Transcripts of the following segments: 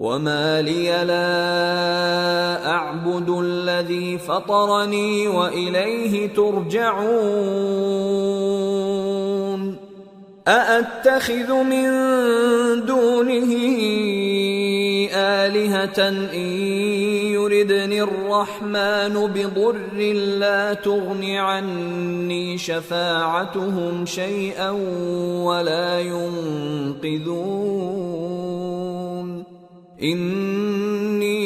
وما لي لا أعبد الذي فطرني وإليه ترجعون أأتخذ من دونه آلهة إن يردني الرحمن بضر لا تغن عني شفاعتهم شيئا ولا ينقذون إني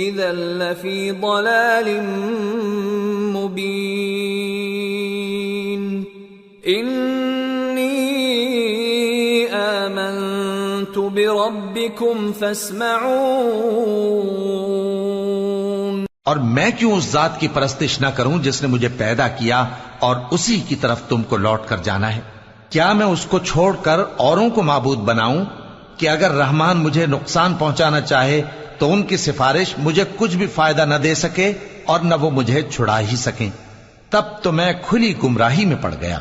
إذا لفي ضلال مبين آمنت بربكم فاسمعون۔ اور میں کیوں اس ذات کی پرستش نہ کروں جس نے مجھے پیدا کیا اور اسی کی طرف تم کو لوٹ کر جانا ہے؟ کیا میں اس کو چھوڑ کر اوروں کو معبود بناؤں کہ اگر رحمان مجھے نقصان پہنچانا چاہے تو ان کی سفارش مجھے کچھ بھی فائدہ نہ دے سکے اور نہ وہ مجھے چھڑا ہی سکیں؟ تب تو میں کھلی گمراہی میں پڑ گیا۔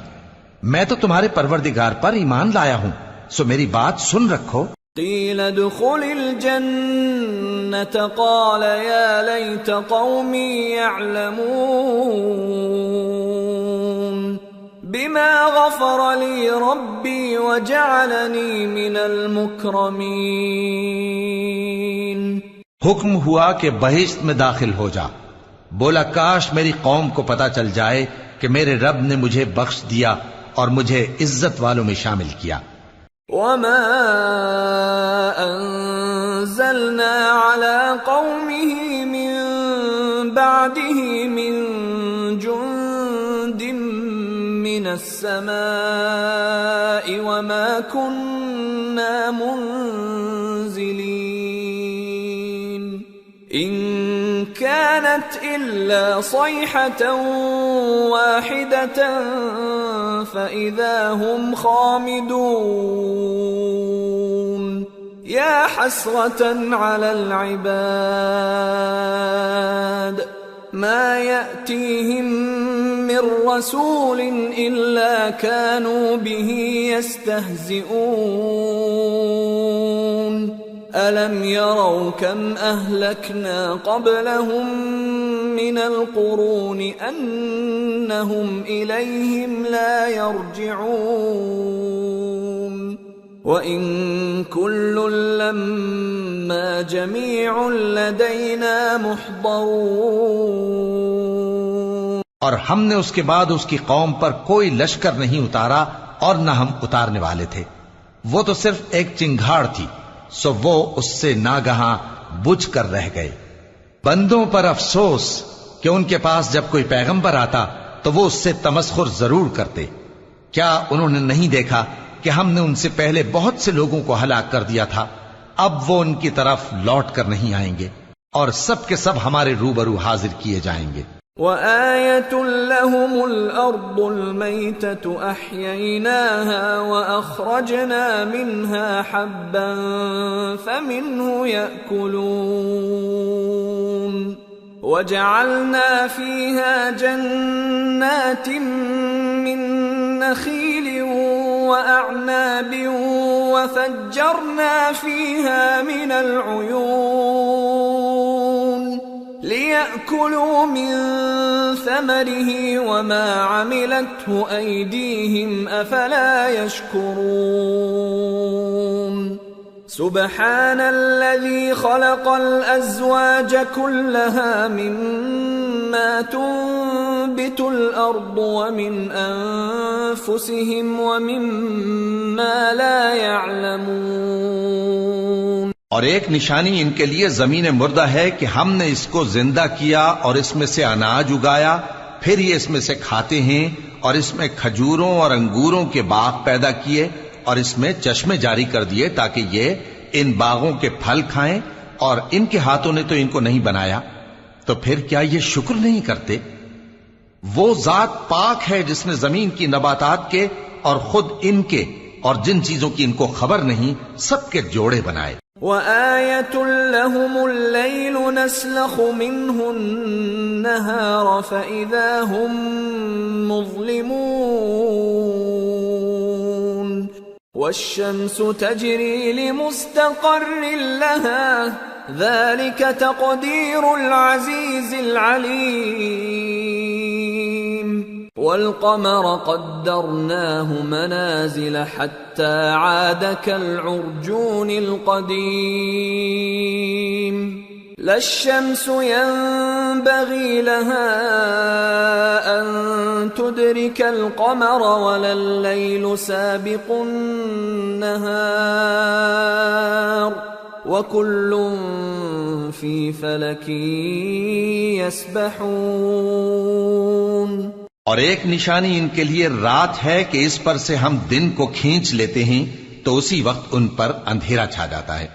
میں تو تمہارے پروردگار پر ایمان لایا ہوں، سو میری بات سن رکھو۔ قیل ادخل الجنة قال یا لیت قومی یعلمون بما غفر لی ربی وجعلنی من المکرمین۔ حکم ہوا کہ بہشت میں داخل ہو جا۔ بولا کاش میری قوم کو پتا چل جائے کہ میرے رب نے مجھے بخش دیا اور مجھے عزت والوں میں شامل کیا۔ وما انزلنا على قومه من بعده من جند من السماء وما كنا منزلين إن كانت إلا صيحة واحدة فإذا هم خامدون يا حسرة على العباد ما يأتيهم من رسول إلا كانوا به يستهزئون ألم يروا كم أهلكنا قبلهم من القرون أنهم إليهم لا يرجعون وإن كل لما جميع لدينا محضرون۔ اور ہم نے اس کے بعد اس کی قوم پر کوئی لشکر نہیں اتارا اور نہ ہم اتارنے والے تھے، وہ تو صرف ایک چنگھاڑ تھی، سو وہ اس سے ناگہاں بجھ کر رہ گئے۔ بندوں پر افسوس کہ ان کے پاس جب کوئی پیغمبر آتا تو وہ اس سے تمسخر ضرور کرتے۔ کیا انہوں نے نہیں دیکھا کہ ہم نے ان سے پہلے بہت سے لوگوں کو ہلاک کر دیا تھا؟ اب وہ ان کی طرف لوٹ کر نہیں آئیں گے اور سب کے سب ہمارے روبرو حاضر کیے جائیں گے۔ وآية لهم الأرض الميتة أحييناها وأخرجنا منها حبا فمنه يأكلون وجعلنا فيها جنات من نخيل وأعناب وفجرنا فيها من العيون ليأكلوا من ثمره وما عملته أيديهم أفلا يشكرون سبحان الذي خلق الأزواج كلها مما تنبت الأرض ومن أنفسهم ومما لا يعلمون۔ اور ایک نشانی ان کے لیے زمین مردہ ہے کہ ہم نے اس کو زندہ کیا اور اس میں سے اناج اگایا، پھر یہ اس میں سے کھاتے ہیں، اور اس میں کھجوروں اور انگوروں کے باغ پیدا کیے اور اس میں چشمے جاری کر دیے تاکہ یہ ان باغوں کے پھل کھائیں، اور ان کے ہاتھوں نے تو ان کو نہیں بنایا، تو پھر کیا یہ شکر نہیں کرتے؟ وہ ذات پاک ہے جس نے زمین کی نباتات کے اور خود ان کے اور جن چیزوں کی ان کو خبر نہیں سب کے جوڑے بنائے۔ وآية لهم الليل نسلخ منه النهار فإذا هم مظلمون والشمس تجري لمستقر لها ذلك تقدير العزيز العليم والقمر قدرناه منازل حتى عاد كالعرجون القديم لا الشمس ينبغي لها أن تدرك القمر ولا الليل سابق النهار وكل في فلك يسبحون۔ اور ایک نشانی ان کے لیے رات ہے کہ اس پر سے ہم دن کو کھینچ لیتے ہیں تو اسی وقت ان پر اندھیرا چھا جاتا ہے،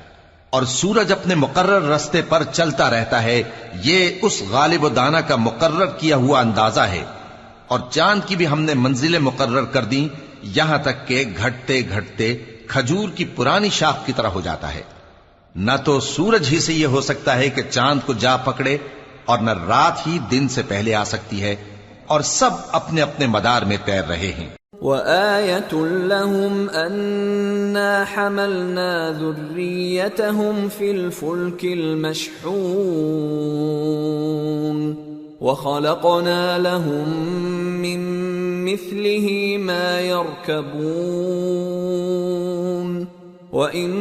اور سورج اپنے مقرر رستے پر چلتا رہتا ہے، یہ اس غالب و دانا کا مقرر کیا ہوا اندازہ ہے۔ اور چاند کی بھی ہم نے منزلیں مقرر کر دیں، یہاں تک کہ گھٹتے گھٹتے کھجور کی پرانی شاخ کی طرح ہو جاتا ہے۔ نہ تو سورج ہی سے یہ ہو سکتا ہے کہ چاند کو جا پکڑے، اور نہ رات ہی دن سے پہلے آ سکتی ہے، اور سب اپنے اپنے مدار میں تیر رہے ہیں۔ وآية لهم أنا حملنا ذريتهم في الفلك المشحون وخلقنا لهم من مثله ما يركبون وإن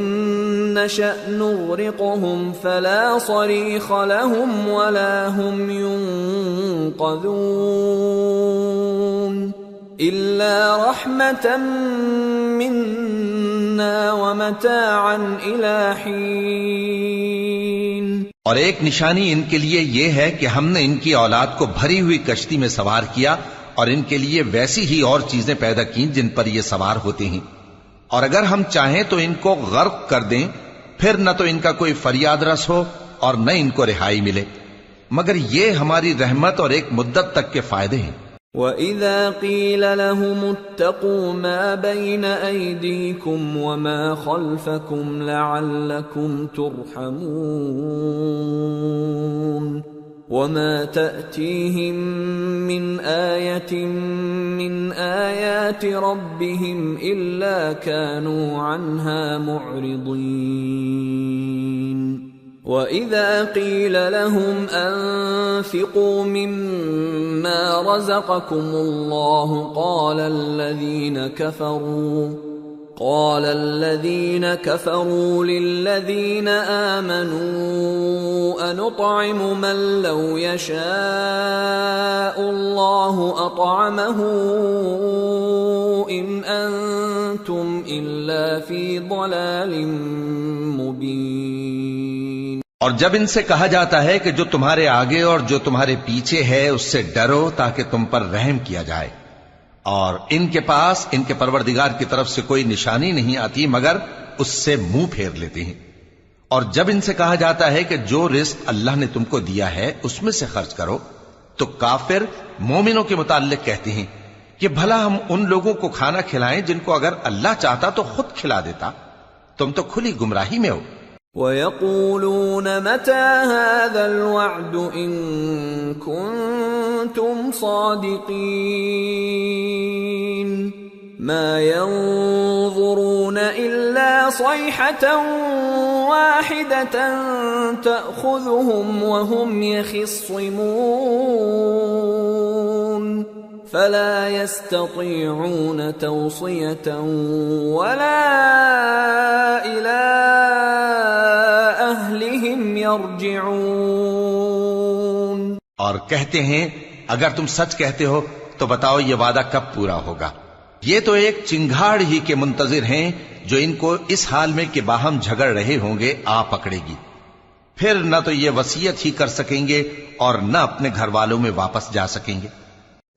نشأ نغرقهم فلا صريخ لهم ولا هم ينقذون إلا رحمة منا ومتاعا إلى حين۔ اور ایک نشانی ان کے لیے یہ ہے کہ ہم نے ان کی اولاد کو بھری ہوئی کشتی میں سوار کیا، اور ان کے لیے ویسی ہی اور چیزیں پیدا کی جن پر یہ سوار ہوتے ہیں، اور اگر ہم چاہیں تو ان کو غرق کر دیں، پھر نہ تو ان کا کوئی فریاد رس ہو اور نہ ان کو رہائی ملے، مگر یہ ہماری رحمت اور ایک مدت تک کے فائدے ہیں۔ وَإِذَا قِيلَ لَهُمُ اتَّقُوا مَا بَيْنَ أَيْدِيكُمْ وَمَا خَلْفَكُمْ لَعَلَّكُمْ تُرْحَمُونَ وَمَا تَأْتِيهِمْ مِنْ آيَةٍ مِنْ آيَاتِ رَبِّهِمْ إِلَّا كَانُوا عَنْهَا مُعْرِضِينَ وَإِذَا قِيلَ لَهُمْ أَنفِقُوا مِمَّا رَزَقَكُمُ اللَّهُ قَالَ الَّذِينَ كَفَرُوا لِلَّذِينَ آمَنُوا أَنُطْعِمُ مَن لَّوْ يَشَاءُ اللَّهُ أَطْعَمَهُ إِنْ أَنتُمْ إِلَّا فِي ضَلَالٍ مُّبِينٍ۔ اور جب ان سے کہا جاتا ہے کہ جو تمہارے آگے اور جو تمہارے پیچھے ہے اس سے ڈرو تاکہ تم پر رحم کیا جائے، اور ان کے پاس ان کے پروردگار کی طرف سے کوئی نشانی نہیں آتی مگر اس سے منہ پھیر لیتے ہیں، اور جب ان سے کہا جاتا ہے کہ جو رزق اللہ نے تم کو دیا ہے اس میں سے خرچ کرو، تو کافر مومنوں کے متعلق کہتے ہیں کہ بھلا ہم ان لوگوں کو کھانا کھلائیں جن کو اگر اللہ چاہتا تو خود کھلا دیتا، تم تو کھلی گمراہی میں ہو۔ وَيَقُولُونَ مَتَى هَذَا الْوَعْدُ إِن كُنتُمْ صَادِقِينَ مَا يَنظُرُونَ إِلَّا صَيْحَةً وَاحِدَةً تَأْخُذُهُمْ وَهُمْ يَخِصِّمُونَ فَلَا يَسْتَطِيعُونَ تَوْصِيَةً وَلَا إِلَىٰ أَهْلِهِمْ يَرْجِعُونَ۔ اور کہتے ہیں اگر تم سچ کہتے ہو تو بتاؤ یہ وعدہ کب پورا ہوگا؟ یہ تو ایک چنگھاڑ ہی کے منتظر ہیں جو ان کو اس حال میں کہ باہم جھگڑ رہے ہوں گے آ پکڑے گی، پھر نہ تو یہ وصیت ہی کر سکیں گے اور نہ اپنے گھر والوں میں واپس جا سکیں گے۔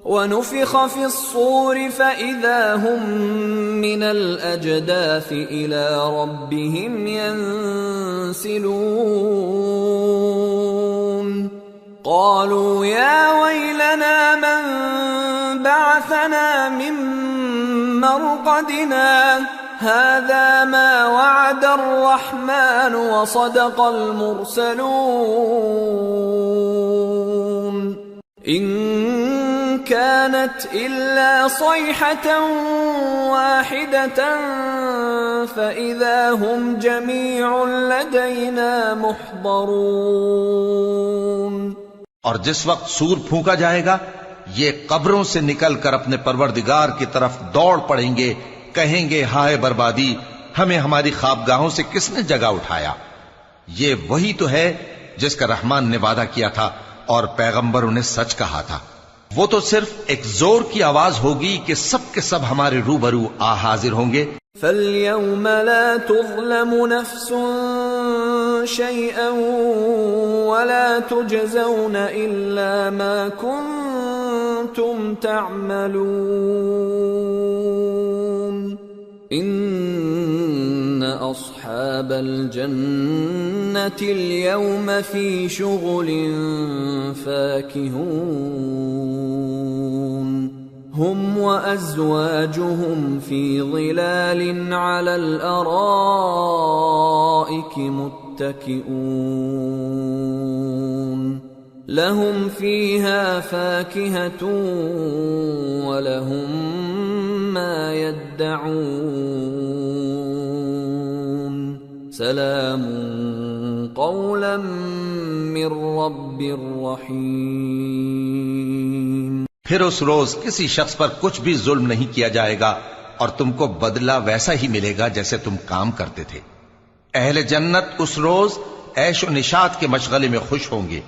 وَنُفِخَ فِي الصُّورِ فَإِذَا هُم مِّنَ الْأَجْدَاثِ إِلَىٰ رَبِّهِمْ يَنسِلُونَ قَالُوا يَا وَيْلَنَا مَن بَعَثَنَا مِن مَّرْقَدِنَا هَٰذَا مَا وَعَدَ الرَّحْمَٰنُ وَصَدَقَ الْمُرْسَلُونَ إِن كانت إلا صيحة واحدة فإذا هم جميع لدينا محضرون. اور جس وقت سور پھونکا جائے گا یہ قبروں سے نکل کر اپنے پروردگار کی طرف دوڑ پڑیں گے، کہیں گے ہائے بربادی، ہمیں ہماری خوابگاہوں سے کس نے جگہ اٹھایا. یہ وہی تو ہے جس کا رحمان نے وعدہ کیا تھا اور پیغمبروں نے سچ کہا تھا. وہ تو صرف ایک زور کی آواز ہوگی کہ سب کے سب ہمارے روبرو آ حاضر ہوں گے. فَالْيَوْمَ لَا تُظْلَمُ نَفْسٌ شَيْئًا وَلَا تُجْزَوْنَ إِلَّا مَا كُنتُمْ تَعْمَلُونَ. إِنَّ أَصْحَابَ الْجَنَّةِ الْيَوْمَ فِي شُغُلٍ فَاكِهُونَ. هم وأزواجهم في ظلال على الأرائك متكئون. لهم فيها فاكهة ولهم ما يدعون. سلام قولا من رب رحيم. پھر اس روز کسی شخص پر کچھ بھی ظلم نہیں کیا جائے گا اور تم کو بدلہ ویسا ہی ملے گا جیسے تم کام کرتے تھے. اہل جنت اس روز عیش و نشاط کے مشغلے میں خوش ہوں گے،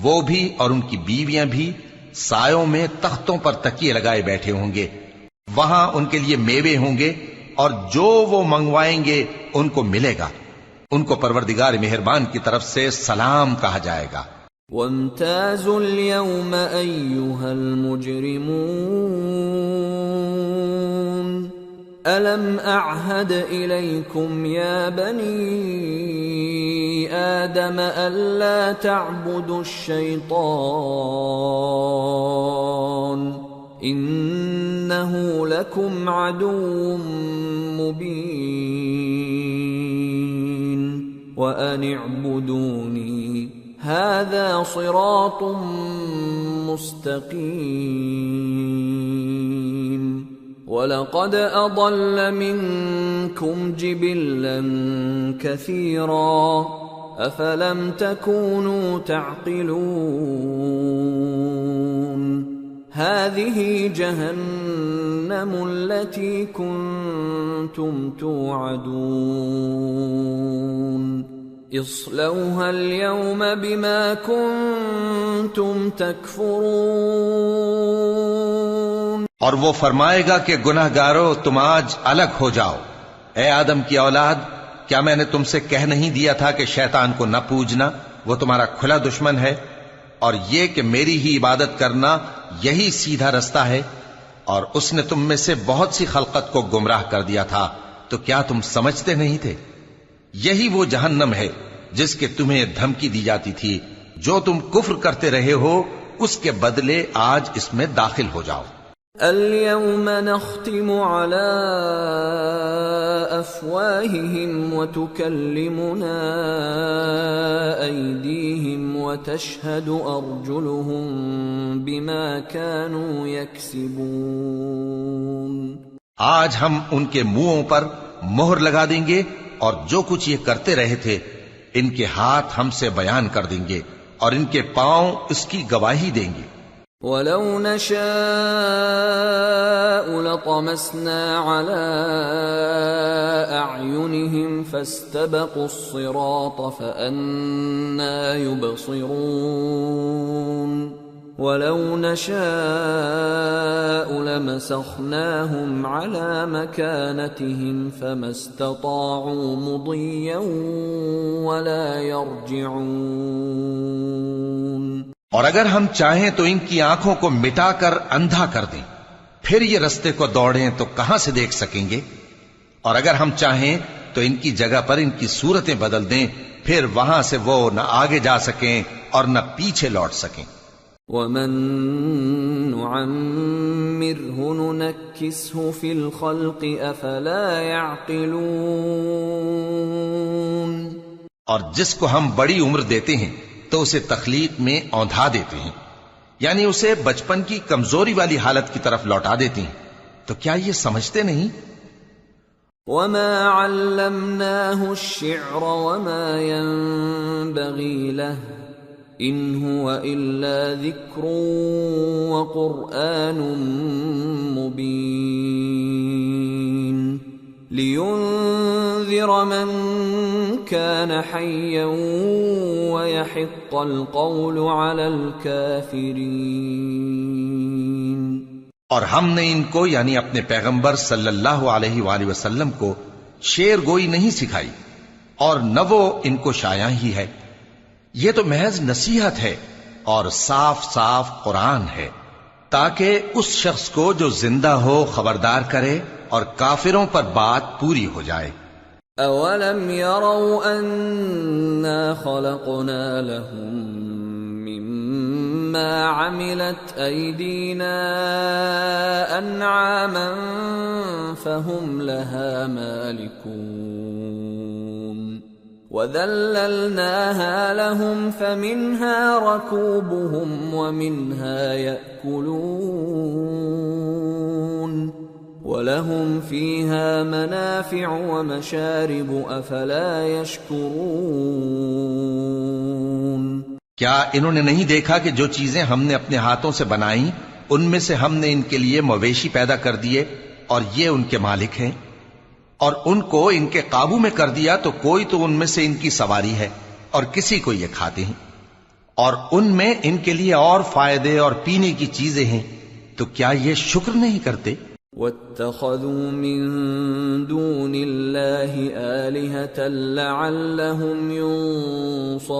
وہ بھی اور ان کی بیویاں بھی سایوں میں تختوں پر تکیے لگائے بیٹھے ہوں گے. وہاں ان کے لیے میوے ہوں گے اور جو وہ منگوائیں گے ان کو ملے گا. ان کو پروردگار مہربان کی طرف سے سلام کہا جائے گا. وَامْتَازُوا الْيَوْمَ أَيُّهَا الْمُجْرِمُونَ أَلَمْ أَعْهَدْ إِلَيْكُمْ يَا بَنِي آدَمَ أَلَّا تَعْبُدُوا الشَّيْطَانَ إِنَّهُ لَكُمْ عَدُوٌّ مُّبِينٌ وَأَنِ اعْبُدُونِي هذا صراط مستقيم. ولقد أضل منكم جبلا كثيرا أفلم تكونوا تعقلون. هذه جهنم التي كنتم توعدون اصلوها اليوم بما كنتم تكفرون. اور وہ فرمائے گا کہ گناہ گارو تم آج الگ ہو جاؤ. اے آدم کی اولاد، کیا میں نے تم سے کہہ نہیں دیا تھا کہ شیطان کو نہ پوجنا، وہ تمہارا کھلا دشمن ہے، اور یہ کہ میری ہی عبادت کرنا یہی سیدھا رستہ ہے. اور اس نے تم میں سے بہت سی خلقت کو گمراہ کر دیا تھا، تو کیا تم سمجھتے نہیں تھے؟ یہی وہ جہنم ہے جس کے تمہیں دھمکی دی جاتی تھی. جو تم کفر کرتے رہے ہو اس کے بدلے آج اس میں داخل ہو جاؤ. اليوم نختم على أفواههم وتكلمنا أيديهم وتشهد أرجلهم بما كانوا يكسبون. آج ہم ان کے منہوں پر مہر لگا دیں گے اور جو کچھ یہ کرتے رہے تھے ان کے ہاتھ ہم سے بیان کر دیں گے اور ان کے پاؤں اس کی گواہی دیں گے. وَلَوْ نَشَاءُ لَطَمَسْنَا عَلَىٰ أَعْيُنِهِمْ فَاسْتَبَقُوا الصِّرَاطَ فَأَنَّىٰ يُبْصِرُونَ. وَلَوْ نَشَاءُ لَمَسَخْنَاهُمْ عَلَىٰ مَكَانَتِهِمْ فَمَا اسْتَطَاعُوا مُضِيًّا وَلَا يَرْجِعُونَ. اور اگر ہم چاہیں تو ان کی آنکھوں کو مٹا کر اندھا کر دیں، پھر یہ رستے کو دوڑیں تو کہاں سے دیکھ سکیں گے؟ اور اگر ہم چاہیں تو ان کی جگہ پر ان کی صورتیں بدل دیں، پھر وہاں سے وہ نہ آگے جا سکیں اور نہ پیچھے لوٹ سکیں. وَمَن نُعَمِّرْهُ نُنَكِّسْهُ فِي الْخَلْقِ أَفَلَا يَعْقِلُونَ. اور جس کو ہم بڑی عمر دیتے ہیں تو اسے تخلیق میں اوندھا دیتے ہیں. یعنی اسے بچپن کی کمزوری والی حالت کی طرف لوٹا دیتی ہیں. تو کیا یہ سمجھتے نہیں؟ وما علمناه الشعر وما ينبغي له ان هو الا ذكر وقرآن مبين لينذر من كان حيا ويحق القول على الكافرين. اور ہم نے ان کو یعنی اپنے پیغمبر صلی اللہ علیہ وآلہ وسلم کو شعر گوئی نہیں سکھائی اور نہ وہ ان کو شایع ہی ہے. یہ تو محض نصیحت ہے اور صاف صاف قرآن ہے تاکہ اس شخص کو جو زندہ ہو خبردار کرے اور کافروں پر بات پوری ہو جائے. اولم يروا انا خلقنا لهم مما عملت ايدينا انعاما فهم لها مالكون وذللناها لهم فمنها ركوبهم ومنها يأكلون وَلَهُمْ فِيهَا مَنَافِعُ وَمَشَارِبُ أَفَلَا يَشْكُرُونَ. کیا انہوں نے نہیں دیکھا کہ جو چیزیں ہم نے اپنے ہاتھوں سے بنائیں ان میں سے ہم نے ان کے لیے مویشی پیدا کر دیے اور یہ ان کے مالک ہیں، اور ان کو ان کے قابو میں کر دیا تو کوئی تو ان میں سے ان کی سواری ہے اور کسی کو یہ کھاتے ہیں، اور ان میں ان کے لیے اور فائدے اور پینے کی چیزیں ہیں، تو کیا یہ شکر نہیں کرتے؟ وَاتَّخَذُوا مِن دُونِ اللَّهِ آلِهَةً لَعَلَّهُمْ يُنصَرُونَ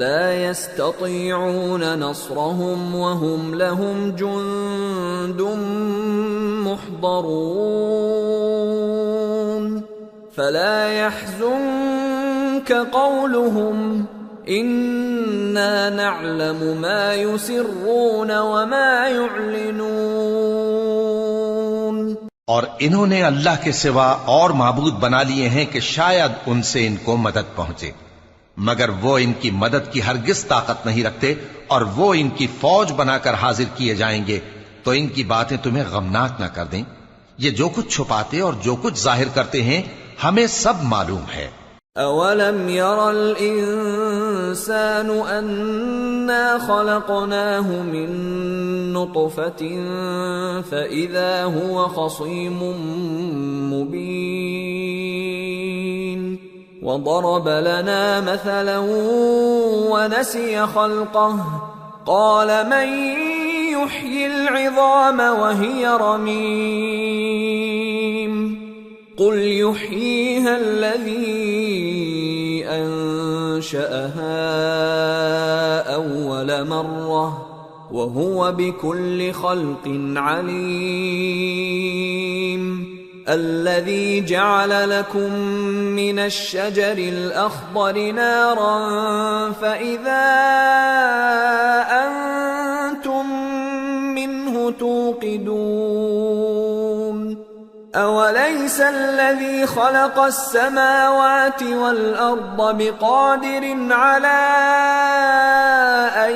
لَا يَسْتَطِيعُونَ نَصْرَهُمْ وَهُمْ لَهُمْ جُندٌ مُحْضَرُونَ فَلَا يَحْزُنكَ قَوْلُهُمْ اِنَّا نَعْلَمُ مَا يُسِرُّونَ وَمَا يُعْلِنُونَ. اور انہوں نے اللہ کے سوا اور معبود بنا لیے ہیں کہ شاید ان سے ان کو مدد پہنچے، مگر وہ ان کی مدد کی ہرگز طاقت نہیں رکھتے، اور وہ ان کی فوج بنا کر حاضر کیے جائیں گے تو ان کی باتیں تمہیں غمناک نہ کر دیں. یہ جو کچھ چھپاتے اور جو کچھ ظاہر کرتے ہیں ہمیں سب معلوم ہے. اولم ير الانسان انا خلقناه من نطفة فاذا هو خصيم مبين وضرب لنا مثلا ونسي خلقه قال من يحيي العظام وهي رميم قل يحييها الذي أنشأها أول مرة وهو بكل خلق عليم الذي جعل لكم من الشجر الأخضر نارا فإذا أنتم منه توقدون أوليس الذي خلق السماوات والأرض بقادر على أن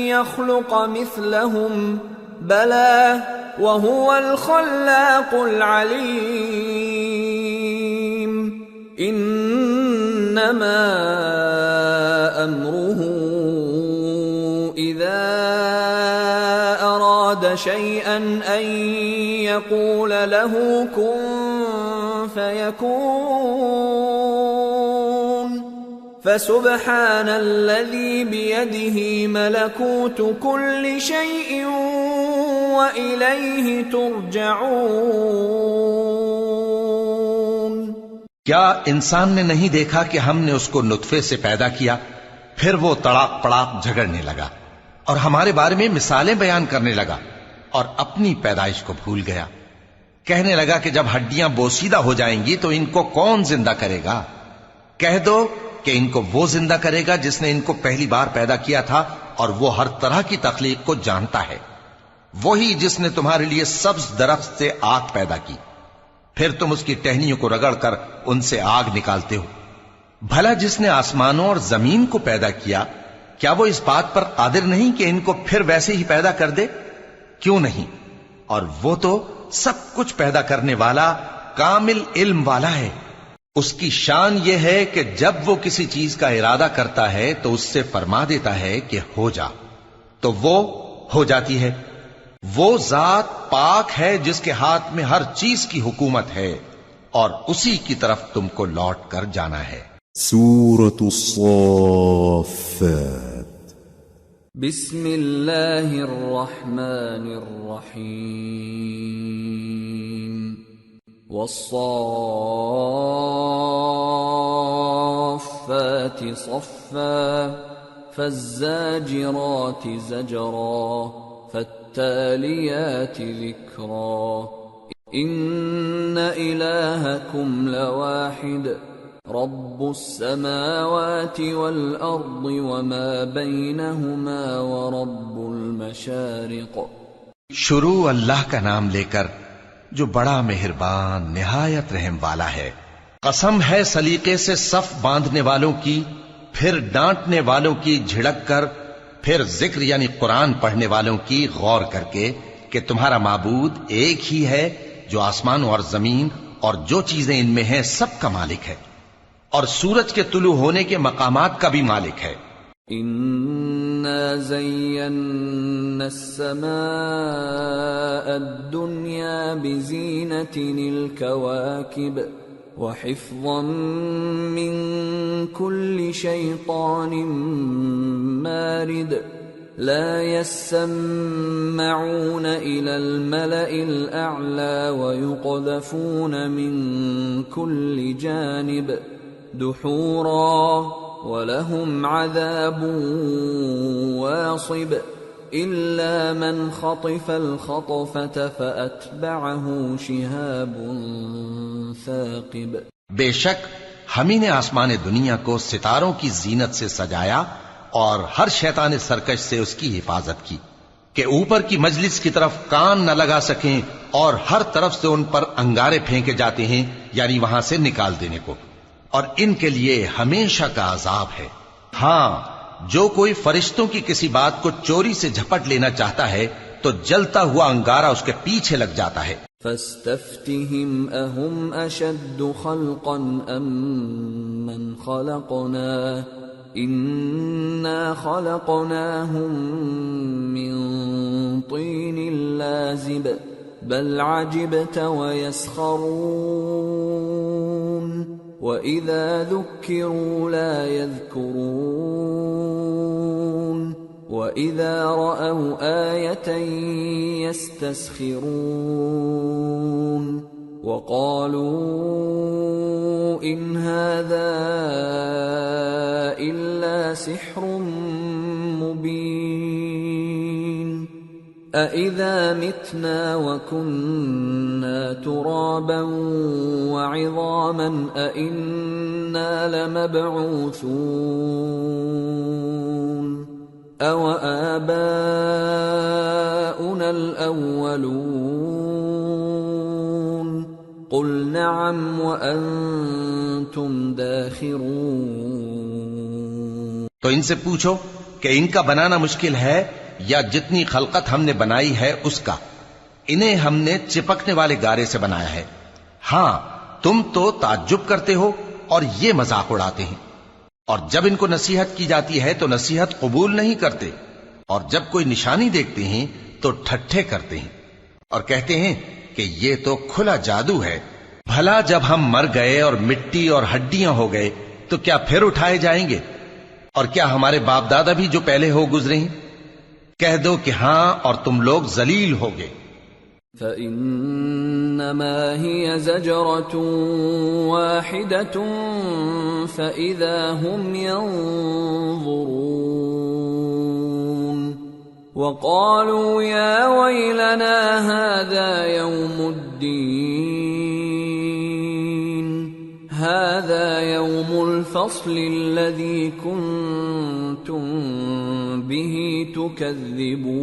يخلق مثلهم بلى وهو الخلاق العليم إنما أمره إذا أراد شيئا أن يقول له كن فيكون فسبحان الذي بيده ملكوت كل شيء وإليه ترجعون. کیا انسان نے نہیں دیکھا کہ ہم نے اس کو نطفے سے پیدا کیا، پھر وہ تڑاک پڑاک جھگڑنے لگا اور ہمارے بارے میں مثالیں بیان کرنے لگا اور اپنی پیدائش کو بھول گیا. کہنے لگا کہ جب ہڈیاں بوسیدہ ہو جائیں گی تو ان کو کون زندہ کرے گا؟ کہہ دو کہ ان کو وہ زندہ کرے گا جس نے ان کو پہلی بار پیدا کیا تھا، اور وہ ہر طرح کی تخلیق کو جانتا ہے. وہی جس نے تمہارے لیے سبز درخت سے آگ پیدا کی، پھر تم اس کی ٹہنیوں کو رگڑ کر ان سے آگ نکالتے ہو. بھلا جس نے آسمانوں اور زمین کو پیدا کیا کیا وہ اس بات پر قادر نہیں کہ ان کو پھر ویسے ہی پیدا کر دے؟ کیوں نہیں؟ اور وہ تو سب کچھ پیدا کرنے والا کامل علم والا ہے۔ اس کی شان یہ ہے کہ جب وہ کسی چیز کا ارادہ کرتا ہے تو اس سے فرما دیتا ہے کہ ہو جا، تو وہ ہو جاتی ہے۔ وہ ذات پاک ہے جس کے ہاتھ میں ہر چیز کی حکومت ہے، اور اسی کی طرف تم کو لوٹ کر جانا ہے۔ سورة الصافات بسم اللہ الرحمن الرحیم والصافات صفا فالزاجرات زجرا فالتاليات ذكرا إن إلهكم لواحد رب السماوات والأرض وما بينهما ورب المشارق۔ شروع اللہ کا نام لے کر جو بڑا مہربان نہایت رحم والا ہے۔ قسم ہے سلیقے سے صف باندھنے والوں کی، پھر ڈانٹنے والوں کی جھڑک کر، پھر ذکر یعنی قرآن پڑھنے والوں کی غور کر کے کہ تمہارا معبود ایک ہی ہے جو آسمانوں اور زمین اور جو چیزیں ان میں ہیں سب کا مالک ہے، اور سورج کے طلوع ہونے کے مقامات کا بھی مالک ہے۔ إنا زينا السماء الدنيا بزينة الكواكب وحفظا من كل شيطان مارد لا يسمعون إلى الملأ الأعلى ويقذفون من كل جانب دحورا ولهم عذاب واصب إلا من خطف الخطفة فأتبعه شهاب ثاقب۔ بے شک ہم ہی نے آسمان دنیا کو ستاروں کی زینت سے سجایا اور ہر شیطان سرکش سے اس کی حفاظت کی کہ اوپر کی مجلس کی طرف کان نہ لگا سکیں، اور ہر طرف سے ان پر انگارے پھینکے جاتے ہیں یعنی وہاں سے نکال دینے کو، اور ان کے لیے ہمیشہ کا عذاب ہے۔ ہاں، جو کوئی فرشتوں کی کسی بات کو چوری سے جھپٹ لینا چاہتا ہے تو جلتا ہوا انگارہ اس کے پیچھے لگ جاتا ہے۔ فاستفتهم أهم أشد خلقا أم من خلقنا إنا خلقناهم من طين لازب بل عجبت ويسخرون وإذا ذكروا لا يذكرون وَإِذَا رَأَوْا آيَةً يَسْتَسْخِرُونَ وَقَالُوا إِنْ هَذَا إِلَّا سِحْرٌ مُبِينٌ أَإِذَا مِتْنَا وَكُنَّا تُرَابًا وَعِظَامًا أَإِنَّا لَمَبْعُوثُونَ أَوَآبَاؤُنَا الْأَوَّلُونَ قُلْ نَعَمْ وَأَنْتُمْ دَاخِرُونَ۔ تو ان سے پوچھو کہ ان کا بنانا مشکل ہے یا جتنی خلقت ہم نے بنائی ہے اس کا؟ انہیں ہم نے چپکنے والے گارے سے بنایا ہے۔ ہاں، تم تو تعجب کرتے ہو اور یہ مذاق اڑاتے ہیں، اور جب ان کو نصیحت کی جاتی ہے تو نصیحت قبول نہیں کرتے، اور جب کوئی نشانی دیکھتے ہیں تو ٹھٹھے کرتے ہیں اور کہتے ہیں کہ یہ تو کھلا جادو ہے۔ بھلا جب ہم مر گئے اور مٹی اور ہڈیاں ہو گئے تو کیا پھر اٹھائے جائیں گے؟ اور کیا ہمارے باپ دادا بھی جو پہلے ہو گزرے ہیں؟ کہہ دو کہ ہاں، اور تم لوگ ذلیل ہوگے۔ فَإِنَّمَا هِيَ زَجْرَةٌ وَاحِدَةٌ فَإِذَا هُمْ يَنظُرُونَ وَقَالُوا يَا وَيْلَنَا هَذَا يَوْمُ الدِّينِ هَذَا يَوْمُ الْفَصْلِ الَّذِي كُنْتُمْ بِهِ تُكَذِّبُونَ۔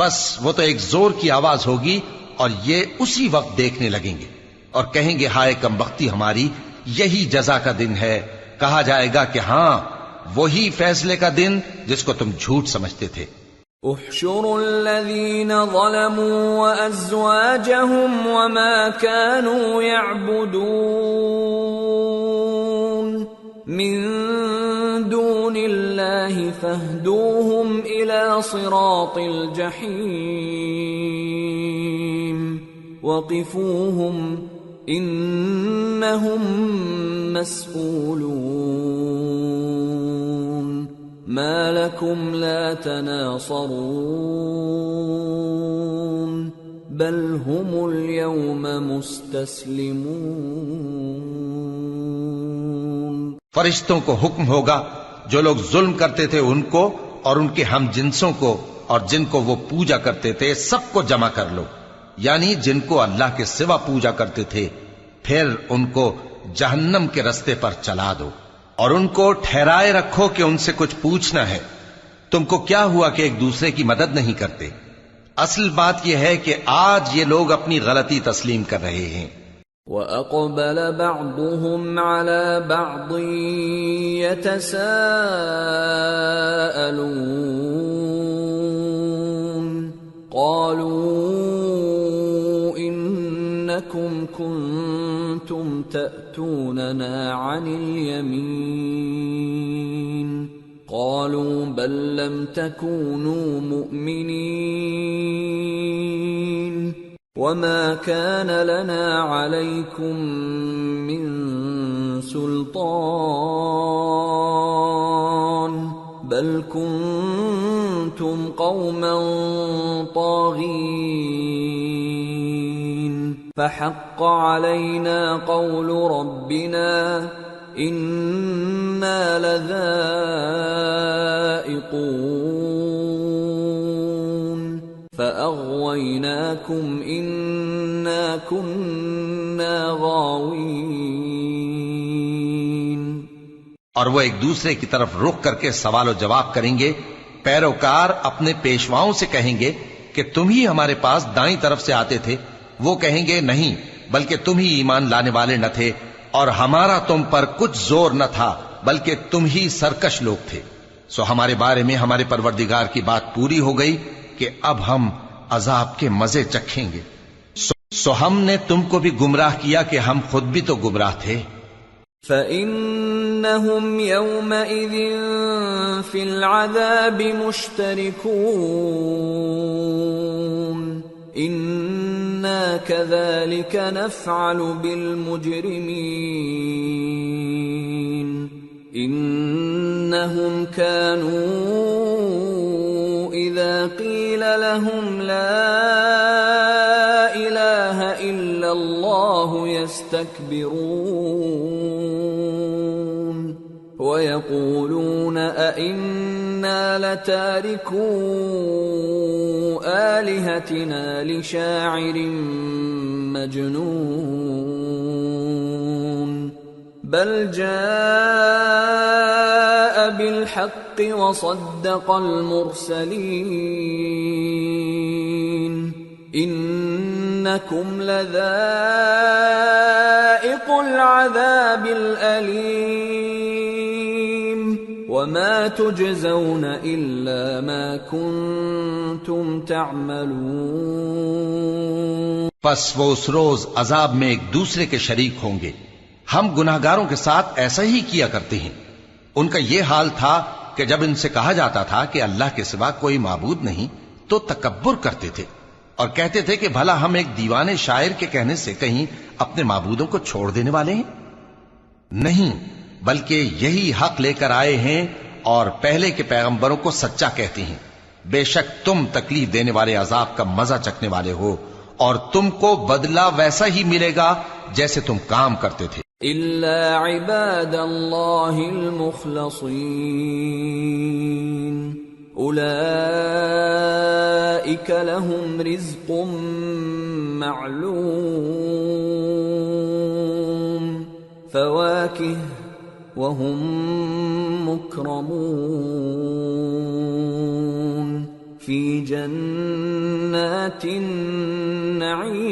بس وہ تو ایک زور کی آواز ہوگی اور یہ اسی وقت دیکھنے لگیں گے اور کہیں گے ہائے کم بختی ہماری، یہی جزا کا دن ہے۔ کہا جائے گا کہ ہاں، وہی فیصلے کا دن جس کو تم جھوٹ سمجھتے تھے۔ احشروا الذين ظلموا وأزواجهم وما كانوا يعبدون من دون الله فاهدوهم إلى صراط الجحيم وقفوهم إنهم مسئولون ما لكم لا تناصرون بل هم اليوم مستسلمون۔ فرشتوں کو حکم ہوگا جو لوگ ظلم کرتے تھے ان کو اور ان کے ہم جنسوں کو اور جن کو وہ پوجا کرتے تھے سب کو جمع کر لو، یعنی جن کو اللہ کے سوا پوجا کرتے تھے، پھر ان کو جہنم کے رستے پر چلا دو اور ان کو ٹھہرائے رکھو کہ ان سے کچھ پوچھنا ہے۔ تم کو کیا ہوا کہ ایک دوسرے کی مدد نہیں کرتے؟ اصل بات یہ ہے کہ آج یہ لوگ اپنی غلطی تسلیم کر رہے ہیں۔ وَأَقْبَلَ بَعْضُهُمْ عَلَى بَعْضٍ يَتَسَاءَلُونَ قَالُوا إِنَّكُمْ كُنتُمْ تَأْتُونَنَا عَنِ الْيَمِينِ قَالُوا بَل لَّمْ تَكُونُوا مُؤْمِنِينَ وَمَا كَانَ لَنَا عَلَيْكُمْ مِنْ سُلْطَانٍ بَلْ كُنْتُمْ قَوْمًا طَاغِينَ فَحَقَّ عَلَيْنَا قَوْلُ رَبِّنَا إِنَّا لَذَائِقُونَ فَأَغْوَيْنَاكُمْ إِنَّا كُنَّا غَاوِينَ۔ اور وہ ایک دوسرے کی طرف رخ کر کے سوال و جواب کریں گے۔ پیروکار اپنے پیشواؤں سے کہیں گے کہ تم ہی ہمارے پاس دائیں طرف سے آتے تھے، وہ کہیں گے نہیں بلکہ تم ہی ایمان لانے والے نہ تھے اور ہمارا تم پر کچھ زور نہ تھا بلکہ تم ہی سرکش لوگ تھے۔ سو ہمارے بارے میں ہمارے پروردگار کی بات پوری ہو گئی کہ اب ہم عذاب کے مزے چکھیں گے۔ سو ہم نے تم کو بھی گمراہ کیا کہ ہم خود بھی تو گمراہ تھے۔ فَإِنَّهُمْ يَوْمَئِذٍ فِي الْعَذَابِ مُشْتَرِكُونَ إِنَّا كَذَلِكَ نَفْعَلُ بِالْمُجْرِمِينَ إِنَّهُمْ كَانُوا إِذَا قِيلَ لَهُمْ لَا إِلَهَ إِلَّا اللَّهُ يَسْتَكْبِرُونَ وَيَقُولُونَ أَإِنَّا لَتَارِكُو آلِهَتِنَا لِشَاعِرٍ مَجْنُونٍ بَلْ جَاءَ بِالْحَقِّ وَصَدَّقَ الْمُرْسَلِينَ إِنَّكُمْ لَذَائِقُو الْعَذَابِ الْأَلِيمِ وَمَا تُجْزَوْنَ إِلَّا مَا كُنتُمْ تَعْمَلُونَ۔ پس وہ اس روز عذاب میں ایک دوسرے کے شریک ہوں گے۔ ہم گناہگاروں کے ساتھ ایسا ہی کیا کرتے ہیں۔ ان کا یہ حال تھا کہ جب ان سے کہا جاتا تھا کہ اللہ کے سوا کوئی معبود نہیں تو تکبر کرتے تھے اور کہتے تھے کہ بھلا ہم ایک دیوانے شاعر کے کہنے سے کہیں اپنے معبودوں کو چھوڑ دینے والے ہیں؟ نہیں، بلکہ یہی حق لے کر آئے ہیں اور پہلے کے پیغمبروں کو سچا کہتے ہیں۔ بے شک تم تکلیف دینے والے عذاب کا مزہ چکھنے والے ہو اور تم کو بدلہ ویسا ہی ملے گا جیسے تم کام کرتے تھے۔ إِلَّا عِبَادَ اللَّهِ الْمُخْلَصِينَ أُولَئِكَ لَهُمْ رِزْقٌ مَّعْلُومٌ فَوَاكِهُ وَهُمْ مُكْرَمُونَ فِي جَنَّاتِ النَّعِيمِ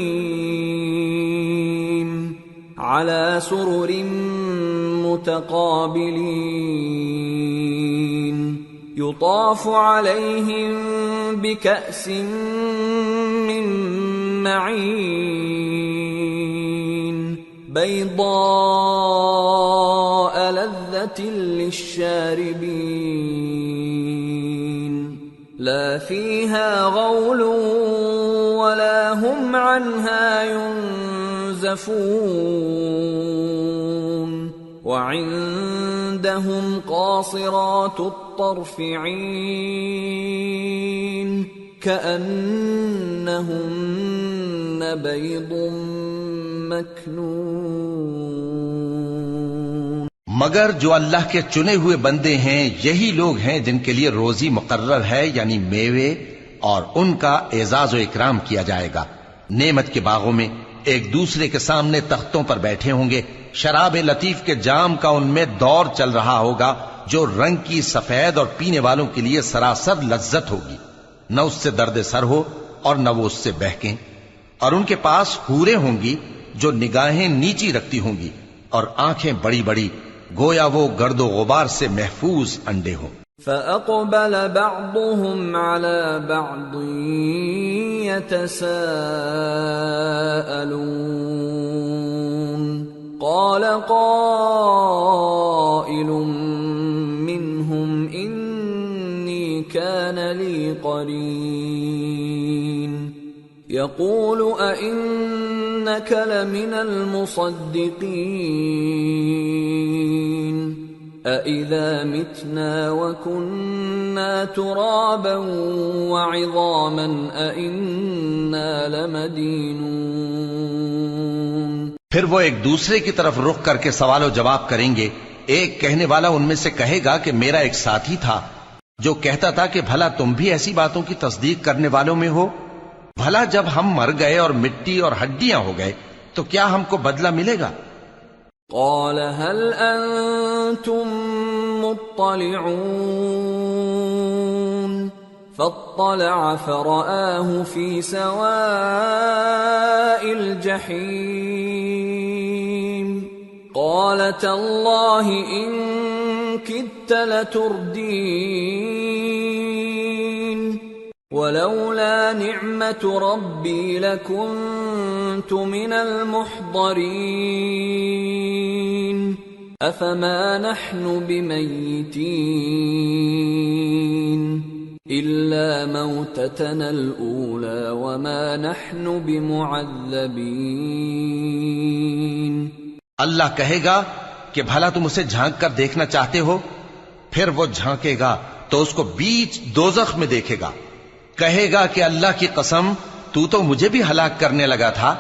على سرر متقابلين يطاف عليهم بكأس من معين بيضاء لذة للشاربين لا فيها غول ولا هم عنها ينزفون وعندهم قاصرات الطرف عين كأنهن بيض مكنون. مگر جو اللہ کے چنے ہوئے بندے ہیں یہی لوگ ہیں جن کے لیے روزی مقرر ہے، یعنی میوے، اور ان کا اعزاز و اکرام کیا جائے گا. نعمت کے باغوں میں ایک دوسرے کے سامنے تختوں پر بیٹھے ہوں گے. شراب لطیف کے جام کا ان میں دور چل رہا ہوگا جو رنگ کی سفید اور پینے والوں کے لیے سراسر لذت ہوگی. نہ اس سے درد سر ہو اور نہ وہ اس سے بہکیں. اور ان کے پاس حوریں ہوں گی جو نگاہیں نیچی رکھتی ہوں گی اور آنکھیں بڑی بڑی، گویا وہ گرد و غبار سے محفوظ انڈے ہوں. فَأَقْبَلَ بَعْضُهُمْ عَلَى بَعْضٍ يَتَسَاءَلُونَ قَالَ قَائِلٌ مِّنْهُمْ إِنِّي كَانَ لِي قَرِينٌ يَقُولُ أَإِنَّكَ لَمِنَ الْمُصَدِّقِينَ أَإِذَا مِتْنَا وَكُنَّا تُرَابًا وَعِظَامًا أَإِنَّا لَمَدِينُونَ. پھر وہ ایک دوسرے کی طرف رخ کر کے سوال و جواب کریں گے. ایک کہنے والا ان میں سے کہے گا کہ میرا ایک ساتھی تھا جو کہتا تھا کہ بھلا تم بھی ایسی باتوں کی تصدیق کرنے والوں میں ہو؟ بھلا جب ہم مر گئے اور مٹی اور ہڈیاں ہو گئے تو کیا ہم کو بدلہ ملے گا؟ قال هل انتم مطلعون فاطلع فرآه في سواء الجحيم قال تالله إن كدت لتردين ولولا نعمة ربي لكنت من المحضرين أفما نحن بميتين إلا موتتنا الأولى وما نحن بمعذبين. اللہ کہے گا کہ بھلا تم اسے جھانک کر دیکھنا چاہتے ہو؟ پھر وہ جھانکے گا تو اس کو بیچ دوزخ میں دیکھے گا. کہے گا کہ اللہ کی قسم تو مجھے بھی ہلاک کرنے لگا تھا،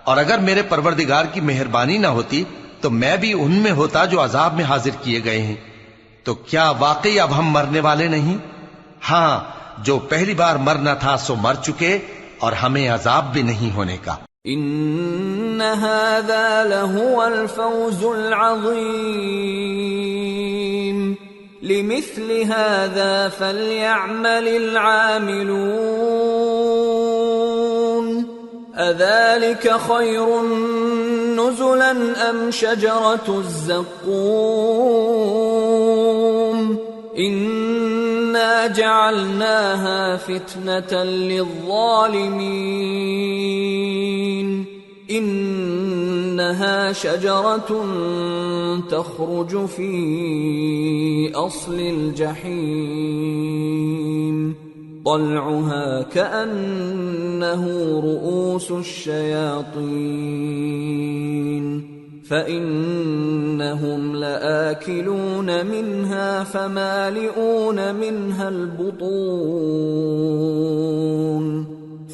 اور اگر میرے پروردگار کی مہربانی نہ ہوتی تو میں بھی ان میں ہوتا جو عذاب میں حاضر کیے گئے ہیں. تو کیا واقعی اب ہم مرنے والے نہیں؟ ہاں، جو پہلی بار مرنا تھا سو مر چکے اور ہمیں عذاب بھی نہیں ہونے کا. ان هذا لهو الفوز العظيم لمثل هذا فليعمل العاملون اذلك خير نزلا ام شجرة الزقوم انا جعلناها فتنة للظالمين انها شجرة تخرج في اصل الجحيم طلعها كأنه رؤوس الشياطين فإنهم لآكلون منها فمالئون منها البطون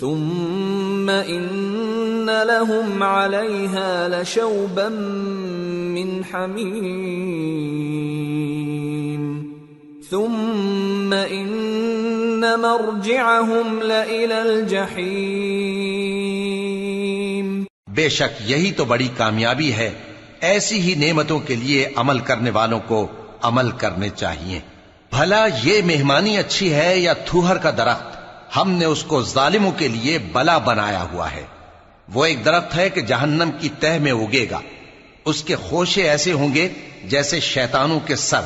ثم إن لهم عليها لشوبا من حميم ثم إن مرجعهم لإلى الجحيم. بے شک یہی تو بڑی کامیابی ہے. ایسی ہی نعمتوں کے لیے عمل کرنے والوں کو عمل کرنے چاہیے. بھلا یہ مہمانی اچھی ہے یا تھوہر کا درخت؟ ہم نے اس کو ظالموں کے لیے بلا بنایا ہوا ہے. وہ ایک درخت ہے کہ جہنم کی تہ میں اگے گا. اس کے خوشے ایسے ہوں گے جیسے شیطانوں کے سر،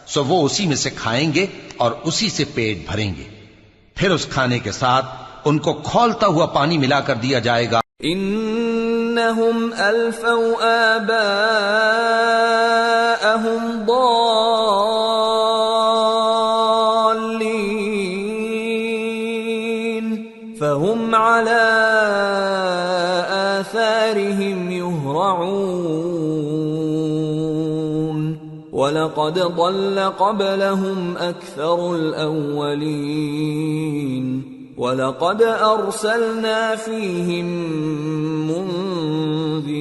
سو وہ اسی میں سے کھائیں گے اور اسی سے پیٹ بھریں گے۔ پھر اس کھانے کے ساتھ ان کو کھولتا ہوا پانی ملا کر دیا جائے گا۔ انہم الفوا آباءہم ضالین فہم علی آثارہم یہرعون وَلَقَدْ ضَلَّ قَبْلَهُمْ أَكْثَرُ الْأَوَّلِينَ وَلَقَدْ أَرْسَلْنَا فِيهِمْ مُنذِرِينَ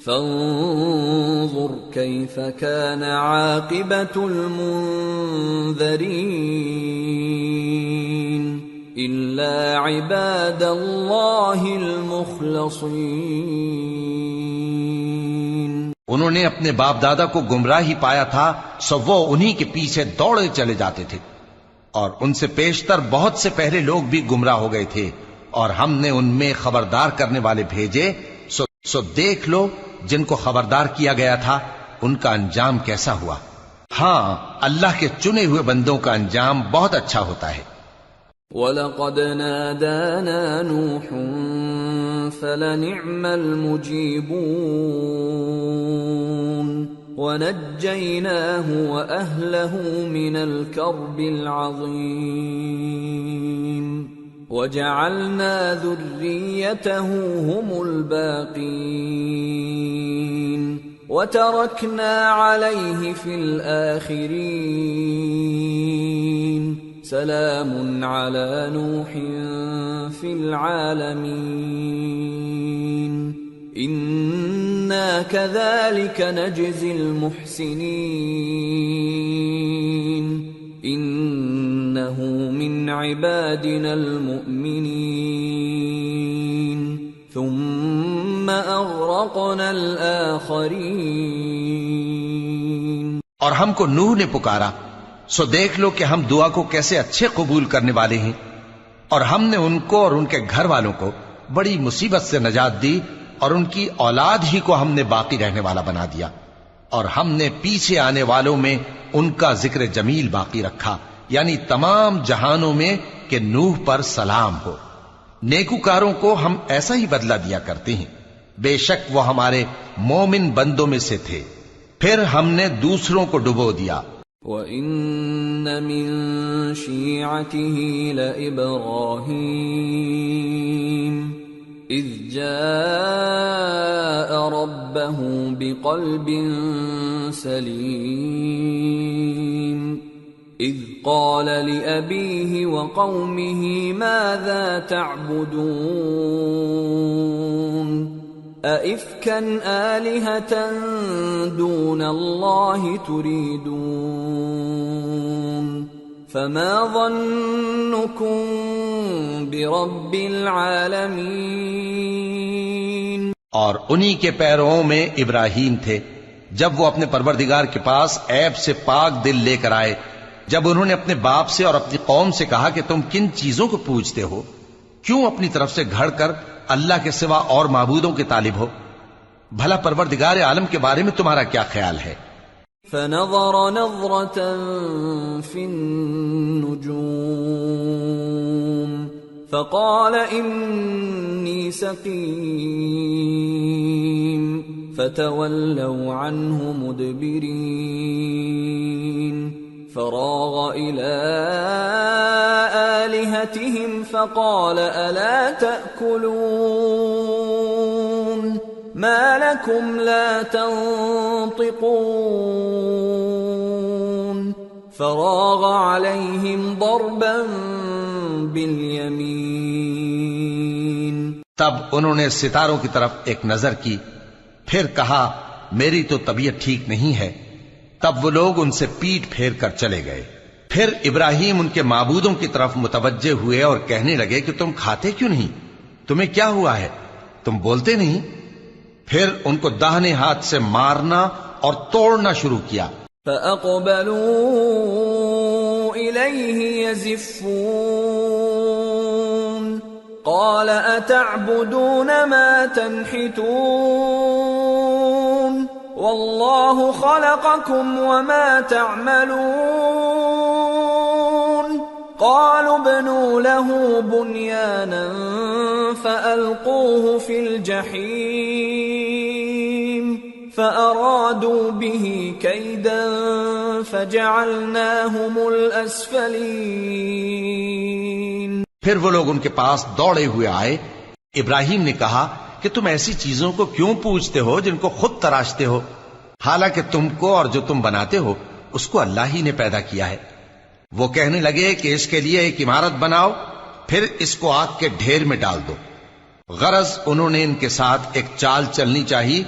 فَانظُرْ كَيْفَ كَانَ عَاقِبَةُ الْمُنذَرِينَ إِلَّا عِبَادَ اللَّهِ الْمُخْلَصِينَ۔ انہوں نے اپنے باپ دادا کو گمراہی پایا تھا، سو وہ انہی کے پیچھے دوڑے چلے جاتے تھے، اور ان سے پیشتر بہت سے پہلے لوگ بھی گمراہ ہو گئے تھے، اور ہم نے ان میں خبردار کرنے والے بھیجے، سو دیکھ لو جن کو خبردار کیا گیا تھا ان کا انجام کیسا ہوا۔ ہاں، اللہ کے چنے ہوئے بندوں کا انجام بہت اچھا ہوتا ہے۔ وَلَقَدْ نَادَانَا نُوحٌ فَلَنِعْمَ الْمُجِيبُونَ وَنَجَّيْنَاهُ وَأَهْلَهُ مِنَ الْكَرْبِ الْعَظِيمِ وَجَعَلْنَا ذُرِّيَّتَهُ هُمُ الْبَاقِينَ وَتَرَكْنَا عَلَيْهِ فِي الْآخِرِينَ سلام على نوح في العالمين إنا كذلك نجزي المحسنين إنه من عبادنا المؤمنين ثم أغرقنا الآخرين۔ اور ہم کو نوح نے پکارا، سو دیکھ لو کہ ہم دعا کو کیسے اچھے قبول کرنے والے ہیں، اور ہم نے ان کو اور ان کے گھر والوں کو بڑی مصیبت سے نجات دی، اور ان کی اولاد ہی کو ہم نے باقی رہنے والا بنا دیا، اور ہم نے پیچھے آنے والوں میں ان کا ذکر جمیل باقی رکھا، یعنی تمام جہانوں میں کہ نوح پر سلام ہو۔ نیکوکاروں کو ہم ایسا ہی بدلہ دیا کرتے ہیں، بے شک وہ ہمارے مومن بندوں میں سے تھے۔ پھر ہم نے دوسروں کو ڈبو دیا۔ وَإِنَّ مِن شِيعَتِهِ لَإِبْرَاهِيمَ إِذْ جَاءَ رَبَّهُ بِقَلْبٍ سَلِيمٍ إِذْ قَالَ لِأَبِيهِ وَقَوْمِهِ مَاذَا تَعْبُدُونَ أَإِفْكًا آلِهَةً دُونَ اللَّهِ تُرِيدُونَ فَمَا ظَنُّكُمْ بِرَبِّ الْعَالَمِينَ۔ اور انہی کے پیرووں میں ابراہیم تھے، جب وہ اپنے پروردگار کے پاس عیب سے پاک دل لے کر آئے، جب انہوں نے اپنے باپ سے اور اپنی قوم سے کہا کہ تم کن چیزوں کو پوجتے ہو، کیوں اپنی طرف سے گھڑ کر اللہ کے سوا اور معبودوں کے طالب ہو؟ بھلا پروردگار عالم کے بارے میں تمہارا کیا خیال ہے؟ فنظر نظرة في النجوم فقال إني سقيم فتولوا عنه مدبرين فراغ إلى آلهتهم فقال ألا تأكلون ما لكم لا تنطقون فراغ عليهم ضربا باليمين۔ تب انہوں نے ستاروں کی طرف ایک نظر کی، پھر کہا میری تو طبیعت ٹھیک نہیں ہے۔ تب وہ لوگ ان سے پیٹ پھیر کر چلے گئے۔ پھر ابراہیم ان کے معبودوں کی طرف متوجہ ہوئے اور کہنے لگے کہ تم کھاتے کیوں نہیں؟ تمہیں کیا ہوا ہے؟ تم بولتے نہیں؟ پھر ان کو داہنے ہاتھ سے مارنا اور توڑنا شروع کیا۔ فَأَقْبَلُوا إِلَيْهِ يَزِفُّونَ قال أتعبدون ما تنحتون والله خلقكم وما تعملون قالوا ابنوا له بنيانا فألقوه في الجحيم فأرادوا به كيدا فجعلناهم الأسفلين۔ پھر وہ لوگ ان کے پاس دوڑے ہوئے آئے۔ ابراہیم نے کہا کہ تم ایسی چیزوں کو کیوں پوچھتے ہو جن کو خود تراشتے ہو، حالانکہ تم کو اور جو تم بناتے ہو اس کو اللہ ہی نے پیدا کیا ہے۔ وہ کہنے لگے کہ اس کے لیے ایک عمارت بناؤ، پھر اس کو آگ کے ڈھیر میں ڈال دو۔ غرض انہوں نے ان کے ساتھ ایک چال چلنی چاہی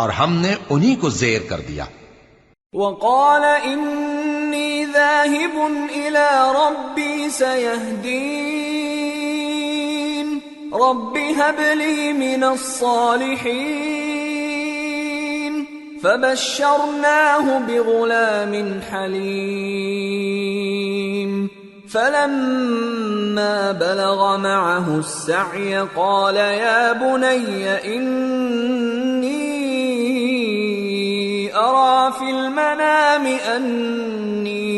اور ہم نے انہی کو زیر کر دیا۔ وقال انی ذاہب الی ربی سیہدین رب هب لی من الصالحین فبشرناہ بغلام حلیم فلما بلغ معه السعي قال يا بني إني أرى في المنام أني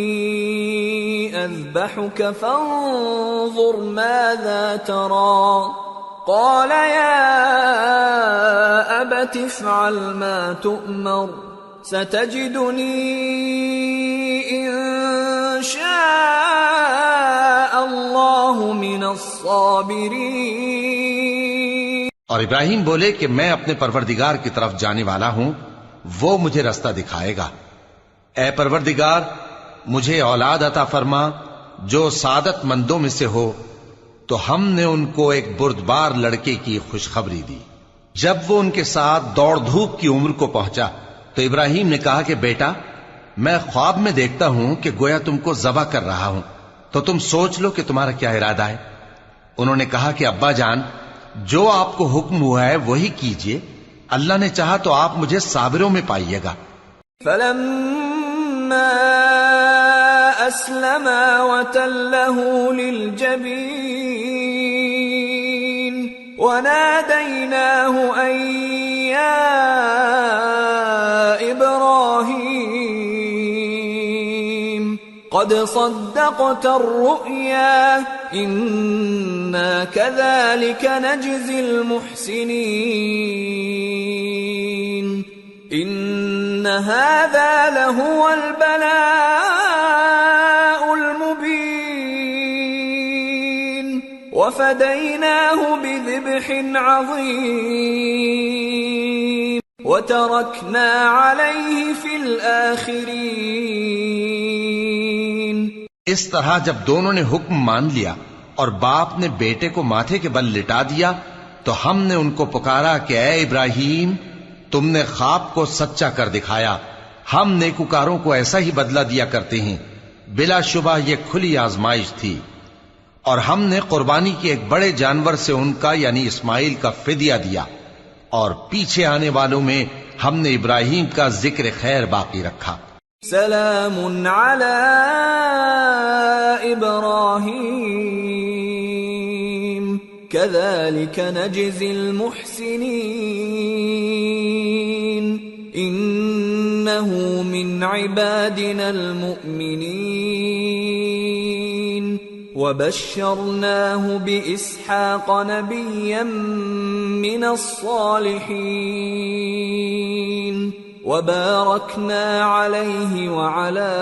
أذبحك فانظر ماذا ترى قال يا أبت افعل ما تؤمر ستجدني إن شاء اللہ من الصابرین۔ اور ابراہیم بولے کہ میں اپنے پروردگار کی طرف جانے والا ہوں، وہ مجھے رستہ دکھائے گا۔ اے پروردگار مجھے اولاد عطا فرما جو سعادت مندوں میں سے ہو۔ تو ہم نے ان کو ایک بردبار لڑکے کی خوشخبری دی۔ جب وہ ان کے ساتھ دوڑ دھوپ کی عمر کو پہنچا تو ابراہیم نے کہا کہ بیٹا میں خواب میں دیکھتا ہوں کہ گویا تم کو ذبح کر رہا ہوں، تو تم سوچ لو کہ تمہارا کیا ارادہ ہے۔ انہوں نے کہا کہ ابا جان جو آپ کو حکم ہوا ہے وہی کیجئے، اللہ نے چاہا تو آپ مجھے صابروں میں پائیے گا۔ فلما اسلما وتله للجبين وناديناه ان يا ابراهيم قد صدقت الرؤيا انا كذلك نجزي المحسنين ان هذا لهو البلاء المبين وفديناه بذبح عظيم وتركنا عليه في الآخرين۔ اس طرح جب دونوں نے حکم مان لیا اور باپ نے بیٹے کو ماتھے کے بل لٹا دیا تو ہم نے ان کو پکارا کہ اے ابراہیم تم نے خواب کو سچا کر دکھایا، ہم نیکوکاروں کو ایسا ہی بدلہ دیا کرتے ہیں، بلا شبہ یہ کھلی آزمائش تھی۔ اور ہم نے قربانی کے ایک بڑے جانور سے ان کا یعنی اسماعیل کا فدیہ دیا، اور پیچھے آنے والوں میں ہم نے ابراہیم کا ذکر خیر باقی رکھا۔ سلام علی ابراہیم كذلك نجزي المحسنين انه من عبادنا المؤمنين وبشرناه بإسحاق نبيا من الصالحين وباركنا عليه وعلى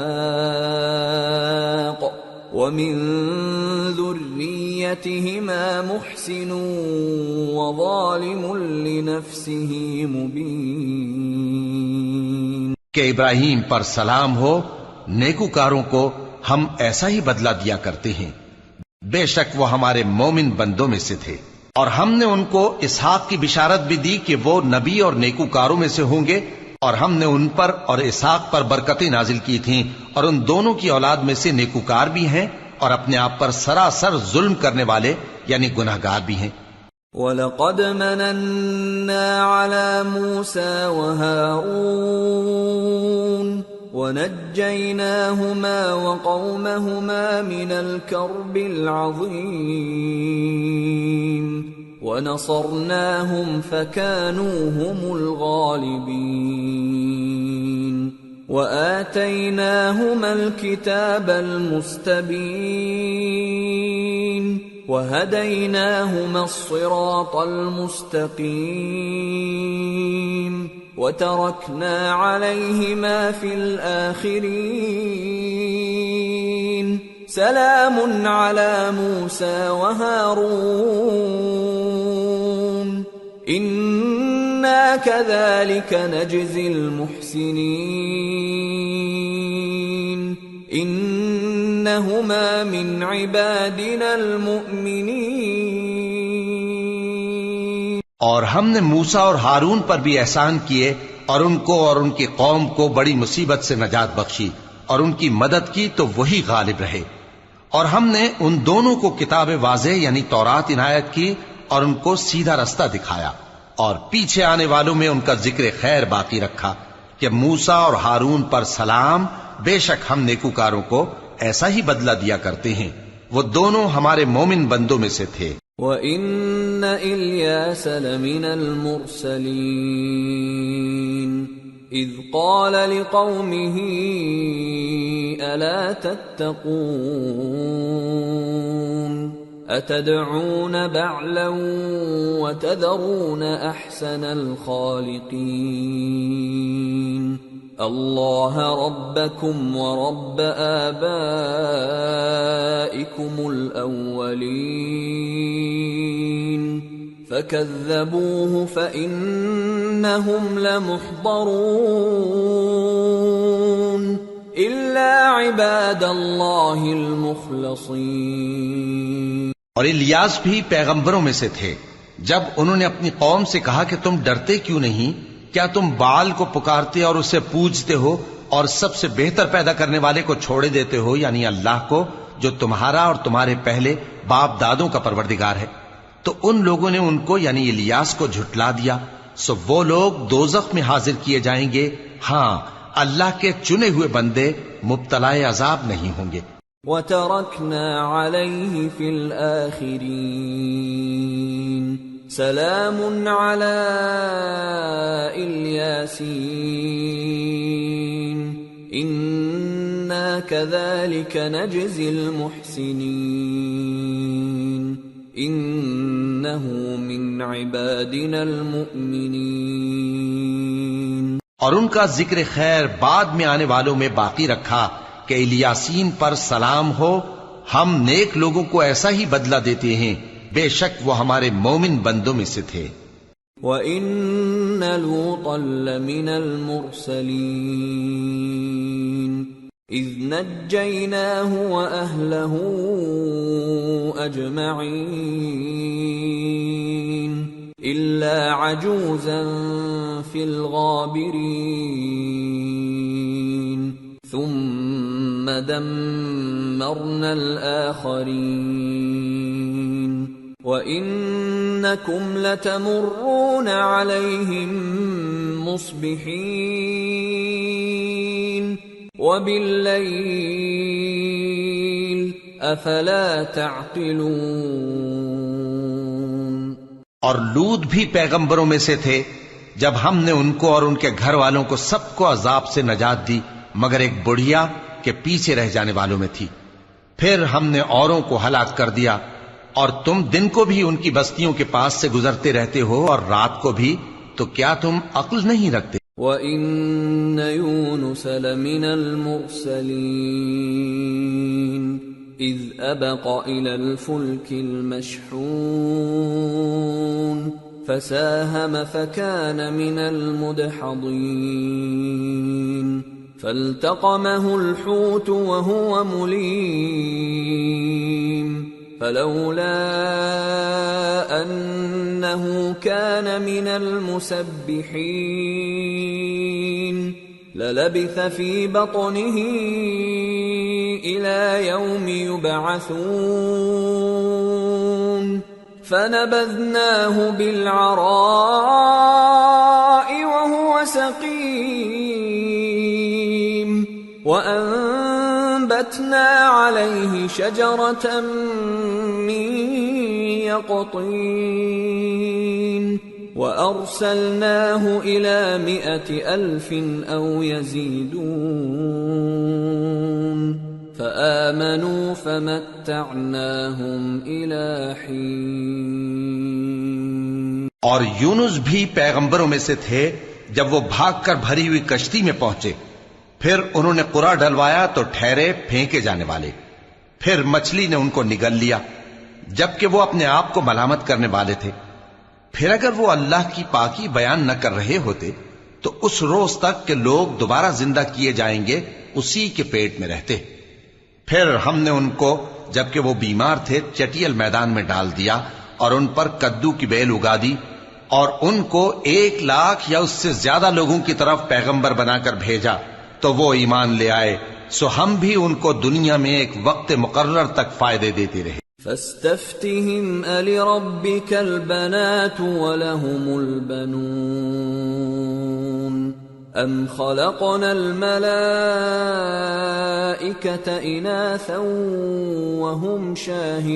إسحاق ومن ذريتهما محسن وظالم لنفسه مبين۔ کہ ابراہیم پر سلام ہو، نیکوکاروں کو ہم ایسا ہی بدلہ دیا کرتے ہیں، بے شک وہ ہمارے مومن بندوں میں سے تھے۔ اور ہم نے ان کو اسحاق کی بشارت بھی دی کہ وہ نبی اور نیکوکاروں میں سے ہوں گے، اور ہم نے ان پر اور اسحاق پر برکتیں نازل کی تھیں، اور ان دونوں کی اولاد میں سے نیکوکار بھی ہیں اور اپنے آپ پر سراسر ظلم کرنے والے یعنی گناہگار بھی ہیں۔ وَلَقَدْ مَنَنَّا عَلَى مُوسَى وَهَارُونَ ونجيناهما وقومهما من الكرب العظيم ونصرناهم فكانوا هم الغالبين وآتيناهما الكتاب المستبين وهديناهما الصراط المستقيم وتركنا عليهما في الآخرين سلام على موسى وهارون إنا كذلك نجزي المحسنين إنهما من عبادنا المؤمنين. اور ہم نے موسیٰ اور ہارون پر بھی احسان کیے اور ان کو اور ان کی قوم کو بڑی مصیبت سے نجات بخشی اور ان کی مدد کی تو وہی غالب رہے. اور ہم نے ان دونوں کو کتاب واضح یعنی تورات عنایت کی اور ان کو سیدھا رستہ دکھایا اور پیچھے آنے والوں میں ان کا ذکر خیر باقی رکھا کہ موسیٰ اور ہارون پر سلام، بے شک ہم نیکوکاروں کو ایسا ہی بدلہ دیا کرتے ہیں، وہ دونوں ہمارے مومن بندوں میں سے تھے. وَإِنَّ إِلْيَاسَ لَمِنَ الْمُرْسَلِينَ إِذْ قَالَ لِقَوْمِهِ أَلَا تَتَّقُونَ أَتَدْعُونَ بَعْلًا وَتَذَرُونَ أَحْسَنَ الْخَالِقِينَ اللَّهَ رَبَّكُمْ وَرَبَّ آبَائِكُمُ الْأَوَّلِينَ فَكَذَّبُوهُ فَإِنَّهُمْ لَمُحْضَرُونَ إِلَّا عِبَادَ اللَّهِ الْمُخْلَصِينَ. اور الیاس بھی پیغمبروں میں سے تھے. جب انہوں نے اپنی قوم سے کہا کہ تم ڈرتے کیوں نہیں؟ کیا تم بال کو پکارتے اور اسے پوجتے ہو اور سب سے بہتر پیدا کرنے والے کو چھوڑے دیتے ہو یعنی اللہ کو جو تمہارا اور تمہارے پہلے باپ دادوں کا پروردگار ہے؟ تو ان لوگوں نے ان کو یعنی الیاس کو جھٹلا دیا، سو وہ لوگ دوزخ میں حاضر کیے جائیں گے. ہاں، اللہ کے چنے ہوئے بندے مبتلا عذاب نہیں ہوں گے. وَتَرَكْنَا عَلَيْهِ فِي الْآخِرِينَ سلام على الياسين إنا كذلك نجزي المحسنين إنه من عبادنا المؤمنين. اور ان کا ذکر خیر بعد میں آنے والوں میں باقی رکھا کہ الیاسین پر سلام ہو، ہم نیک لوگوں کو ایسا ہی بدلہ دیتے ہیں، بے شک وہ ہمارے مومن بندوں میں سے تھے. وَإِنَّ لُوطًا لَّمِنَ الْمُرْسَلِينَ إِذْ نَجَّيْنَاهُ وَأَهْلَهُ أَجْمَعِينَ إِلَّا عَجُوزًا فِي الْغَابِرِينَ ثُمَّ دَمَّرْنَا الْآخَرِينَ وَإِنَّكُمْ لَتَمُرُّونَ عَلَيْهِمْ مُصْبِحِينَ وَبِاللَّيْلِ أَفَلَا تَعْقِلُونَ. اور لوط بھی پیغمبروں میں سے تھے. جب ہم نے ان کو اور ان کے گھر والوں کو سب کو عذاب سے نجات دی مگر ایک بڑھیا کہ پیچھے رہ جانے والوں میں تھی. پھر ہم نے اوروں کو ہلاک کر دیا، اور تم دن کو بھی ان کی بستیوں کے پاس سے گزرتے رہتے ہو اور رات کو بھی، تو کیا تم عقل نہیں رکھتے؟ وَإِنَّ يُونُسَ لَمِنَ الْمُرْسَلِينَ إِذْ أَبَقَ إِلَى الْفُلْكِ الْمَشْحُونِ فَسَاهَمَ فَكَانَ مِنَ الْمُدْحَضِينَ فَالْتَقَمَهُ الْحُوتُ وَهُوَ مُلِيمٌ فلولا أنه كان من المسبحين للبث في بطنه إلى يوم يبعثون فنبذناه بالعراء وهو سقيم وَأَنبَتْنَا عَلَيْهِ شَجَرَةً مِّن يَقْطِينٍ وَأَرْسَلْنَاهُ إِلَى 100,000 أَوْ يَزِيدُونَ فَآمَنُوا فَمَتَّعْنَاهُمْ إِلَى حِينٍ۔ اور یونس بھی پیغمبروں میں سے تھے جب وہ بھاگ کر بھری ہوئی کشتی میں پہنچے، پھر انہوں نے قرا ڈلوایا تو ٹھہرے پھینکے جانے والے، پھر مچھلی نے ان کو نگل لیا جبکہ وہ اپنے آپ کو ملامت کرنے والے تھے۔ پھر اگر وہ اللہ کی پاکی بیان نہ کر رہے ہوتے تو اس روز تک کہ لوگ دوبارہ زندہ کیے جائیں گے اسی کے پیٹ میں رہتے۔ پھر ہم نے ان کو جبکہ وہ بیمار تھے چٹیل میدان میں ڈال دیا اور ان پر کدو کی بیل اگا دی، اور ان کو 1,00,000 یا اس سے زیادہ لوگوں کی طرف پیغمبر بنا کر بھیجا تو وہ ایمان لے آئے، سو ہم بھی ان کو دنیا میں ایک وقت مقرر تک فائدے دیتے رہے۔ فاستفتهم ألربك البنات ولهم البنون أم خلقنا الملائكة إناثا وهم شاهدون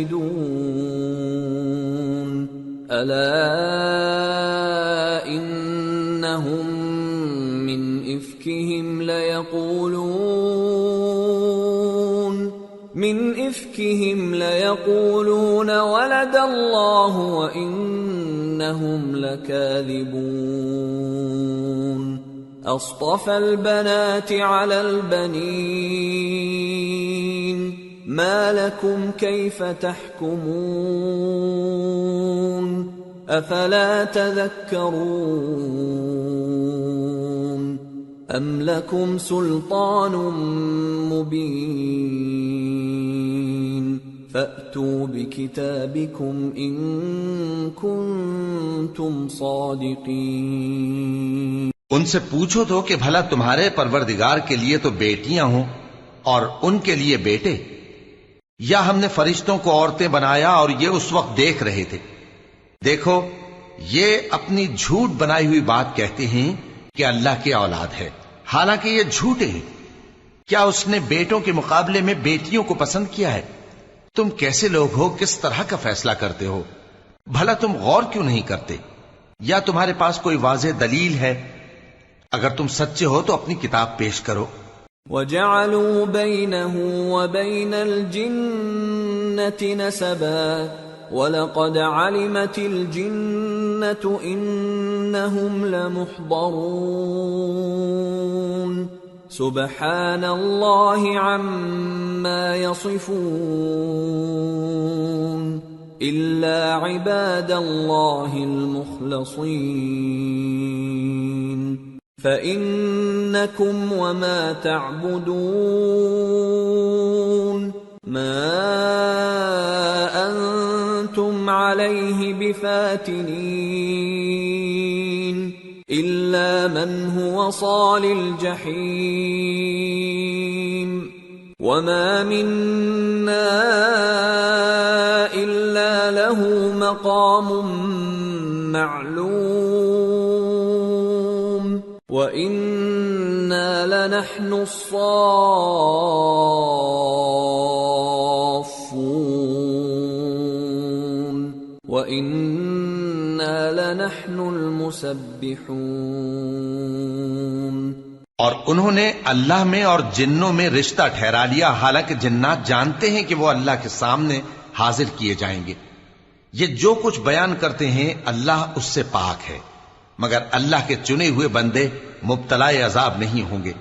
ألا إنهم من إفكهم ليقولون ولد الله وإنهم لكاذبون أصطفى البنات على البنين ما لكم كيف تحكمون أفلا تذكرون أم لكم سلطان مبين فأتوا بكتابكم إن كنتم صادقين۔ ان سے پوچھو تو کہ بھلا تمہارے پروردگار کے لیے تو بیٹیاں ہوں اور ان کے لیے بیٹے، یا ہم نے فرشتوں کو عورتیں بنایا اور یہ اس وقت دیکھ رہے تھے؟ دیکھو یہ اپنی جھوٹ بنائی ہوئی بات کہتے ہیں کہ اللہ کی اولاد ہے، حالانکہ یہ جھوٹے ہیں۔ کیا اس نے بیٹوں کے مقابلے میں بیٹیوں کو پسند کیا ہے؟ تم کیسے لوگ ہو، کس طرح کا فیصلہ کرتے ہو؟ بھلا تم غور کیوں نہیں کرتے؟ یا تمہارے پاس کوئی واضح دلیل ہے؟ اگر تم سچے ہو تو اپنی کتاب پیش کرو۔ وَجَعَلُوا بَيْنَهُ وَبَيْنَ الْجِنَّةِ نَسَبًا وَلَقَدْ عَلِمَتِ الْجِنَّةُ إِنَّهُمْ لَمُحْضَرُونَ سُبْحَانَ اللَّهِ عَمَّا يَصِفُونَ إِلَّا عِبَادَ اللَّهِ الْمُخْلَصِينَ فَإِنَّكُمْ وَمَا تَعْبُدُونَ مَا أَنْتُمْ عَلَيْهِ بِفَاتِنِينَ إِلَّا مَنْ هُوَ صَالِ الْجَحِيمِ وَمَا مِنَّا إِلَّا لَهُ مَقَامٌ مَّعْلُومٌ وَإِنَّا لَنَحْنُ الصَّافُّونَ وَإِنَّا لَنَحْنُ الْمُسَبِّحُونَ۔ اور انہوں نے اللہ میں اور جنوں میں رشتہ ٹھہرا لیا، حالانکہ جنات جانتے ہیں کہ وہ اللہ کے سامنے حاضر کیے جائیں گے۔ یہ جو کچھ بیان کرتے ہیں اللہ اس سے پاک ہے، مگر اللہ کے چنے ہوئے بندے مبتلا عذاب نہیں ہوں گے۔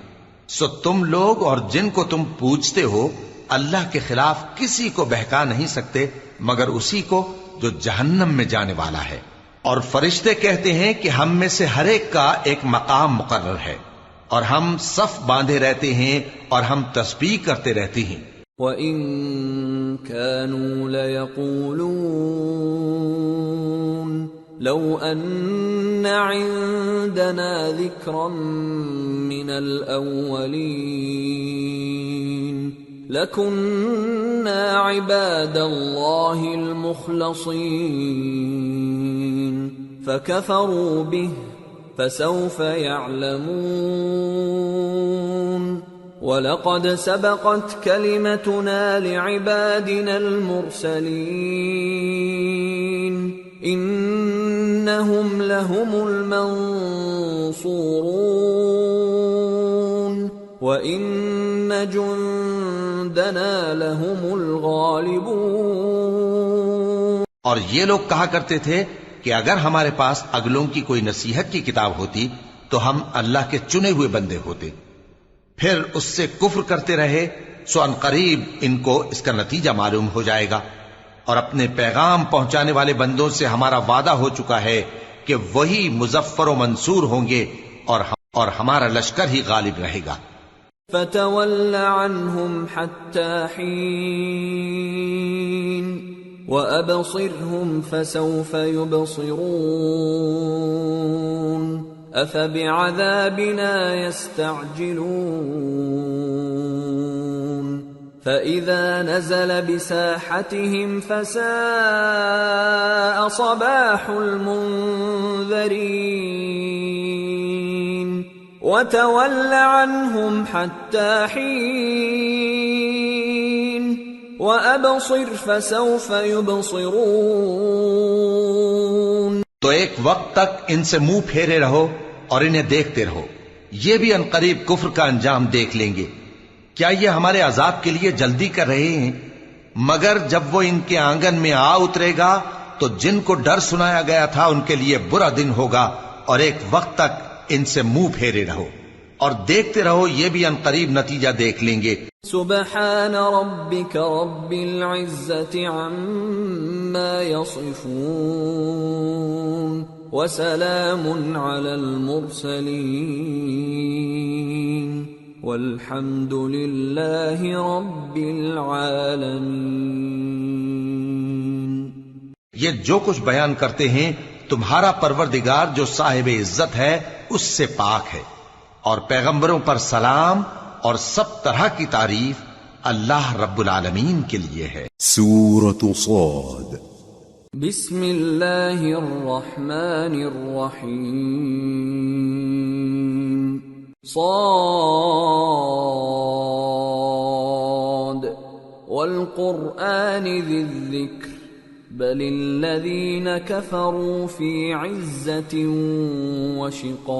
سو تم لوگ اور جن کو تم پوجتے ہو اللہ کے خلاف کسی کو بہکا نہیں سکتے مگر اسی کو جو جہنم میں جانے والا ہے۔ اور فرشتے کہتے ہیں کہ ہم میں سے ہر ایک کا ایک مقام مقرر ہے، اور ہم صف باندھے رہتے ہیں اور ہم تسبیح کرتے رہتے ہیں۔ وَإِن كَانُوا لَيَقُولُونَ لَوْ أَنَّ عِندَنَا ذِكْرًا مِّنَ الْأَوَّلِينَ لَكُنَّا عِبَادَ اللَّهِ الْمُخْلَصِينَ فَكَفَرُوا بِهِ فَسَوْفَ يَعْلَمُونَ وَلَقَدْ سَبَقَتْ كَلِمَتُنَا لِعِبَادِنَا الْمُرْسَلِينَ إِنَّهُمْ لَهُمُ الْمَنصُورُونَ وَإِنَّ جُندَنَا لَهُمُ الْغَالِبُونَ۔ اور یہ لوگ کہا کرتے تھے کہ اگر ہمارے پاس اگلوں کی کوئی نصیحت کی کتاب ہوتی تو ہم اللہ کے چنے ہوئے بندے ہوتے، پھر اس سے کفر کرتے رہے، سو ان قریب ان کو اس کا نتیجہ معلوم ہو جائے گا۔ اور اپنے پیغام پہنچانے والے بندوں سے ہمارا وعدہ ہو چکا ہے کہ وہی مظفر و منصور ہوں گے اور ہمارا لشکر ہی غالب رہے گا۔ فَتَوَلَّ عَنْهُمْ حَتَّى حِينٍ وَأَبْصِرْهُمْ فَسَوْفَ يُبْصِرُونَ أَفَبِعَذَابِنَا يَسْتَعْجِلُونَ فَإِذَا نَزَلَ بِسَاحَتِهِمْ فَسَاءَ صَبَاحُ الْمُنذَرِينَ وَتَوَلَّ عَنْهُمْ حَتَّى حِينٍ وَأَبْصِرْ فَسَوْفَ يُبْصِرُونَ۔ تو ایک وقت تک ان سے منہ پھیرے رہو اور انہیں دیکھتے رہو، یہ بھی عنقریب کفر کا انجام دیکھ لیں گے۔ کیا یہ ہمارے عذاب کے لیے جلدی کر رہے ہیں؟ مگر جب وہ ان کے آنگن میں آ اترے گا تو جن کو ڈر سنایا گیا تھا ان کے لیے برا دن ہوگا، اور ایک وقت تک ان سے منہ پھیرے رہو اور دیکھتے رہو، یہ بھی عنقریب نتیجہ دیکھ لیں گے۔ سبحان ربك رب العزة عما يصفون وسلام على المرسلين والحمد لله رب العالمين۔ یہ جو کچھ بیان کرتے ہیں تمہارا پروردگار جو صاحب عزت ہے اس سے پاک ہے، اور پیغمبروں پر سلام اور سب طرح کی تعریف اللہ رب العالمین کے لیے ہے۔ سورة صاد۔ بسم اللہ الرحمن الرحیم۔ صاد والقرآن ذی الذکر بل الذین کفروا فی عزة وشقاق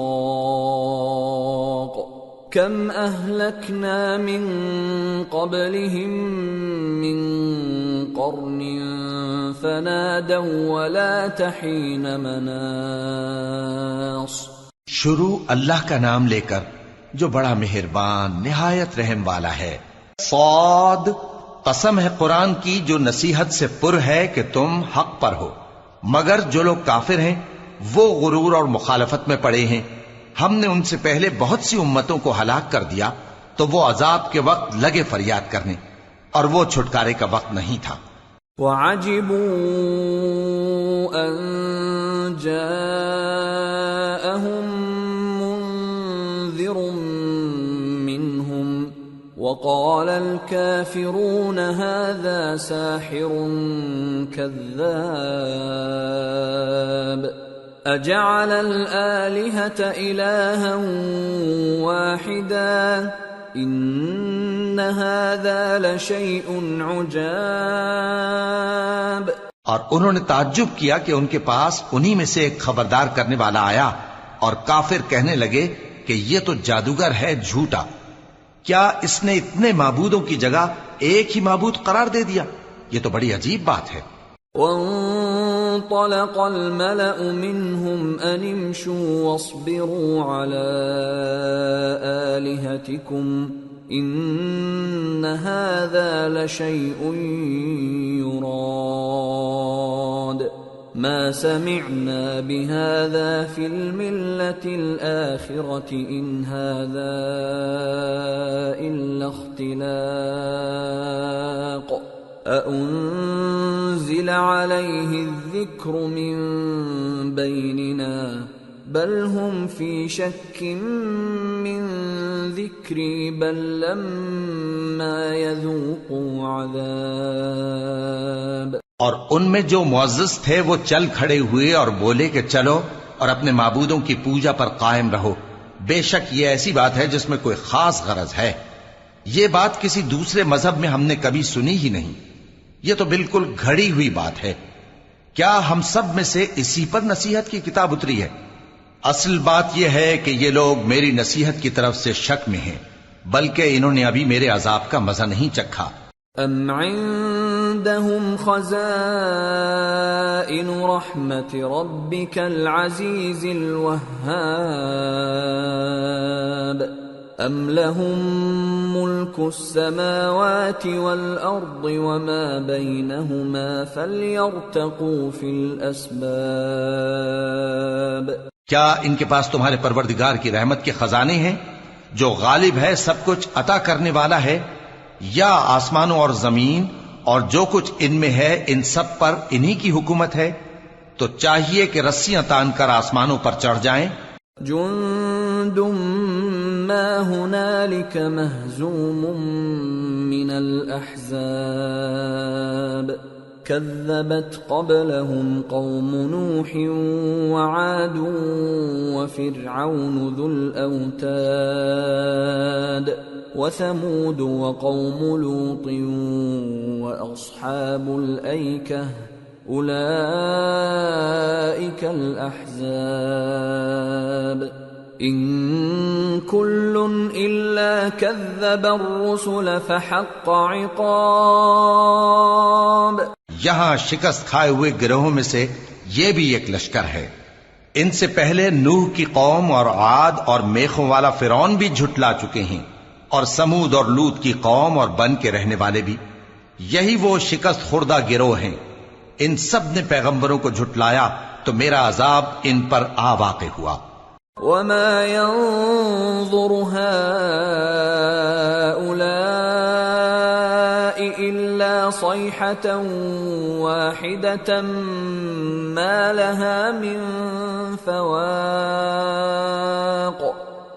کم اہلکنا من قبلہم من قرن فنادوا ولا تحین مناص۔ شروع اللہ کا نام لے کر جو بڑا مہربان نہایت رحم والا ہے۔ صاد، قسم ہے قرآن کی جو نصیحت سے پر ہے کہ تم حق پر ہو، مگر جو لوگ کافر ہیں وہ غرور اور مخالفت میں پڑے ہیں۔ ہم نے ان سے پہلے بہت سی امتوں کو ہلاک کر دیا تو وہ عذاب کے وقت لگے فریاد کرنے، اور وہ چھٹکارے کا وقت نہیں تھا۔ وَعَجِبُوا أَن جَاءَهُم مُّنذِرٌ مِّنْهُمْ وَقَالَ الْكَافِرُونَ هَذَا سَاحِرٌ كَذَّابٌ أَجَعَلَ الْآلِهَةَ إِلَٰهًا وَاحِدًا إِنَّ هَٰذَا لَشَيْءٌ عُجَابٌ۔ اور انہوں نے تعجب کیا کہ ان کے پاس انہی میں سے ایک خبردار کرنے والا آیا، اور کافر کہنے لگے کہ یہ تو جادوگر ہے جھوٹا، کیا اس نے اتنے معبودوں کی جگہ ایک ہی معبود قرار دے دیا؟ یہ تو بڑی عجیب بات ہے۔ وانطلق الملأ منهم أن امشوا واصبروا على آلهتكم إن هذا لشيء يراد ما سمعنا بهذا في الملة الآخرة إن هذا إلا اختلاق أأنزل عليه الذكر من بيننا بل هم في شك من ذكري بل لما يذوقوا عذاب۔ اور ان میں جو معزز تھے وہ چل کھڑے ہوئے اور بولے کہ چلو اور اپنے معبودوں کی پوجا پر قائم رہو، بے شک یہ ایسی بات ہے جس میں کوئی خاص غرض ہے۔ یہ بات کسی دوسرے مذہب میں ہم نے کبھی سنی ہی نہیں. یہ تو بالکل گھڑی ہوئی بات ہے. کیا ہم سب میں سے اسی پر نصیحت کی کتاب اتری ہے؟ اصل بات یہ ہے کہ یہ لوگ میری نصیحت کی طرف سے شک میں ہیں، بلکہ انہوں نے ابھی میرے عذاب کا مزہ نہیں چکھا. ام عندهم خزائن رحمت ربك العزیز الوهاب ام لهم ملك السماوات والارض وما بينهما فليرتقوا في الاسباب. کیا ان کے پاس تمہارے پروردگار کی رحمت کے خزانے ہیں جو غالب ہے، سب کچھ عطا کرنے والا ہے، یا آسمانوں اور زمین اور جو کچھ ان میں ہے ان سب پر انہی کی حکومت ہے؟ تو چاہیے کہ رسیاں تان کر آسمانوں پر چڑھ جائیں. جند ما هنالك مهزوم من الأحزاب كذبت قبلهم قوم نوح وعاد وفرعون ذو الأوتاد وثمود وقوم لوط وأصحاب الأيكة أولئك الأحزاب إن كل إلا كذب الرسل فحق عقاب. یہاں شکست کھائے ہوئے گروہوں میں سے یہ بھی ایک لشکر ہے. ان سے پہلے نوح کی قوم اور عاد اور میخوں والا فرعون بھی جھٹلا چکے ہیں، اور سمود اور لوط کی قوم اور بن کے رہنے والے بھی. یہی وہ شکست خوردہ گروہ ہیں. ان سب نے پیغمبروں کو جھٹلایا تو میرا عذاب ان پر آ واقع ہوا. وما ينظر هؤلاء إلا صيحة واحدة ما لها من فواق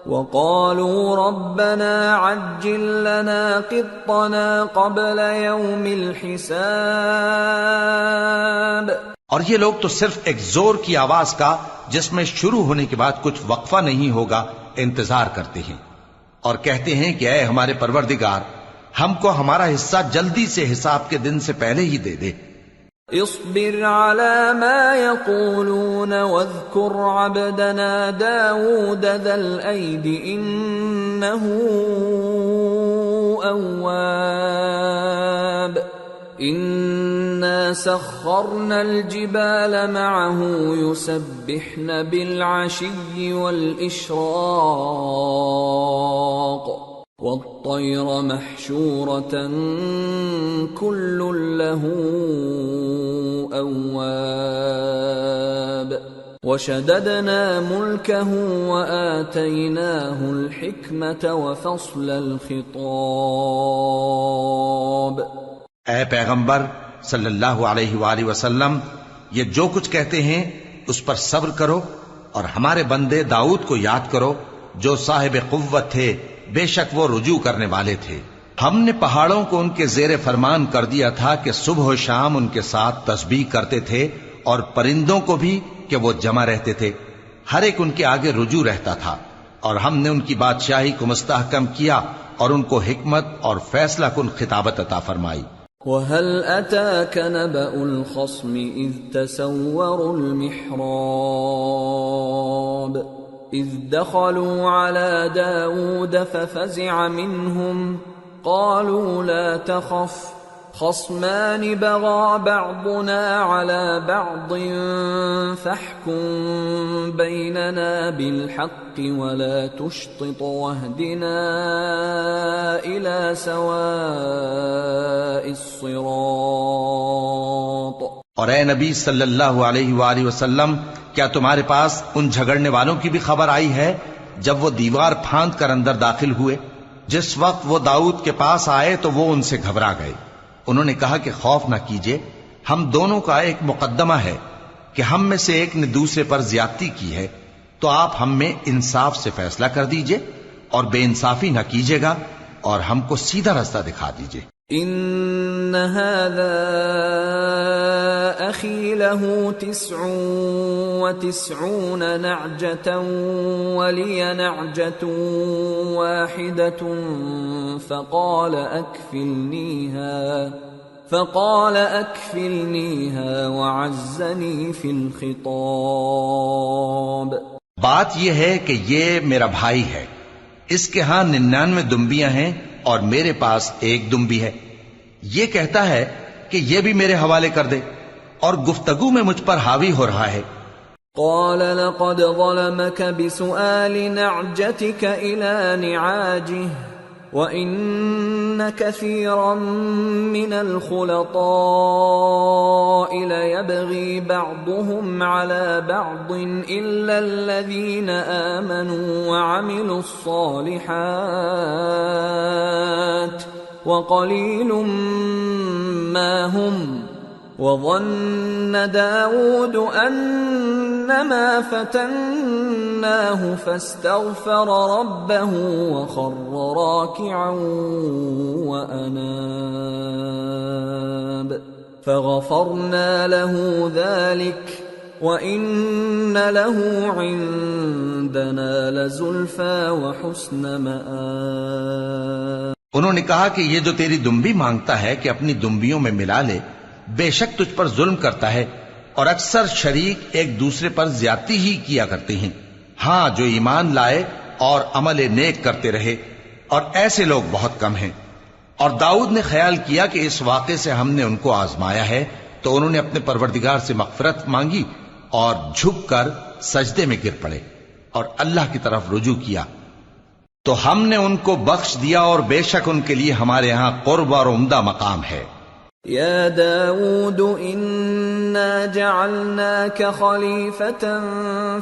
وقالوا ربنا عجل لنا قطنا قبل يوم الحساب. اور یہ لوگ تو صرف ایک زور کی آواز کا جس میں شروع ہونے کے بعد کچھ وقفہ نہیں ہوگا انتظار کرتے ہیں، اور کہتے ہیں کہ اے ہمارے پروردگار، ہم کو ہمارا حصہ جلدی سے حساب کے دن سے پہلے ہی دے دے. اصبر على ما يقولون واذكر عبدنا داود ذا الأيد إنه أواب. إنا سخرنا الجبال معه يسبحن بالعشي والإشراق والطير محشورة كل له أواب. وشددنا ملكه وآتيناه الحكمة وفصل الخطاب. اے پیغمبر صلی اللہ علیہ وآلہ وسلم، یہ جو کچھ کہتے ہیں اس پر صبر کرو، اور ہمارے بندے داؤد کو یاد کرو جو صاحب قوت تھے، بے شک وہ رجوع کرنے والے تھے. ہم نے پہاڑوں کو ان کے زیر فرمان کر دیا تھا کہ صبح و شام ان کے ساتھ تسبیح کرتے تھے، اور پرندوں کو بھی کہ وہ جمع رہتے تھے، ہر ایک ان کے آگے رجوع رہتا تھا. اور ہم نے ان کی بادشاہی کو مستحکم کیا اور ان کو حکمت اور فیصلہ کن خطابت عطا فرمائی. وَهَلْ أَتَاكَ نَبَأُ الْخَصْمِ إِذْ تَسَوَّرُوا الْمِحْرَابَ إِذْ دَخَلُوا عَلَى دَاوُودَ فَفَزِعَ مِنْهُمْ قَالُوا لَا تَخَفْ خَصْمَانِ بَغَى بَعْضُنَا عَلَى بَعْضٍ فَاحْكُم بَيْنَنَا بِالْحَقِّ وَلَا تُشْطِطْ وَاهْدِنَا إِلَى سَوَاءِ الصِّرَاطِ. اور اے نبی صلی اللہ علیہ وآلہ وسلم، کیا تمہارے پاس ان جھگڑنے والوں کی بھی خبر آئی ہے جب وہ دیوار پھاند کر اندر داخل ہوئے؟ جس وقت وہ داؤد کے پاس آئے تو وہ ان سے گھبرا گئے. انہوں نے کہا کہ خوف نہ کیجیے، ہم دونوں کا ایک مقدمہ ہے کہ ہم میں سے ایک نے دوسرے پر زیادتی کی ہے، تو آپ ہم میں انصاف سے فیصلہ کر دیجئے اور بے انصافی نہ کیجیے گا، اور ہم کو سیدھا راستہ دکھا دیجئے. إن هذا أخي له 99 نعجة ولي نعجة واحدة فقال أكفلنيها وعزني في الخطاب. بات یہ ہے کہ یہ میرا بھائی ہے، اس کے ہاں 99 دمبیاں ہیں اور میرے پاس ایک دمبی ہے. یہ کہتا ہے کہ یہ بھی میرے حوالے کر دے اور گفتگو میں مجھ پر حاوی ہو رہا ہے. قال لقد ظلمك بسؤال نعجتك إلى نعاجه وَإِنَّ كَثِيرًا مِّنَ الْخُلَطَاءِ لَيَبْغِي بَعْضُهُمْ عَلَى بَعْضٍ إِلَّا الَّذِينَ آمَنُوا وَعَمِلُوا الصَّالِحَاتِ وَقَلِيلٌ مَّا هُمْ. وَظَنَّ دَاوُودُ أَنَّمَا فَتَنَّاهُ فَاسْتَغْفَرَ رَبَّهُ وَخَرَّ رَاكِعًا وَأَنَابَ فَغَفَرْنَا لَهُ ذَلِكَ وَإِنَّ لَهُ عِندَنَا لَزُلْفَىٰ وَحُسْنَ مَآبٍ. انہوں نے کہا کہ یہ جو تیری دمبی مانگتا ہے کہ اپنی دمبیوں میں ملا لے، بے شک تجھ پر ظلم کرتا ہے اور اکثر شریک ایک دوسرے پر زیادتی ہی کیا کرتے ہیں. ہاں، جو ایمان لائے اور عمل نیک کرتے رہے، اور ایسے لوگ بہت کم ہیں. اور داؤد نے خیال کیا کہ اس واقعے سے ہم نے ان کو آزمایا ہے، تو انہوں نے اپنے پروردگار سے مغفرت مانگی اور جھک کر سجدے میں گر پڑے اور اللہ کی طرف رجوع کیا، تو ہم نے ان کو بخش دیا، اور بے شک ان کے لیے ہمارے ہاں قرب اور عمدہ مقام ہے. يا داود إنا جعلناك خليفة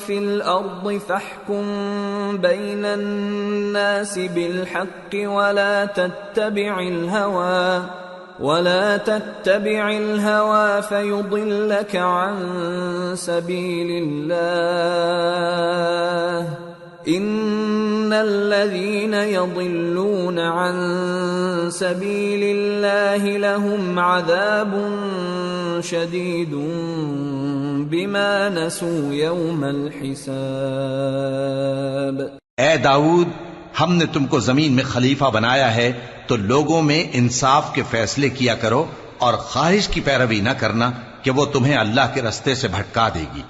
في الأرض فاحكم بين الناس بالحق ولا تتبع الهوى فيضلك عن سبيل الله إن الذين يضلون عن سبيل الله لهم عذاب شديد بما نسوا يوم الحساب. اے داؤد، ہم نے تم کو زمین میں خلیفہ بنایا ہے، تو لوگوں میں انصاف کے فیصلے کیا کرو اور خواہش کی پیروی نہ کرنا کہ وہ تمہیں اللہ کے رستے سے بھٹکا دے گی.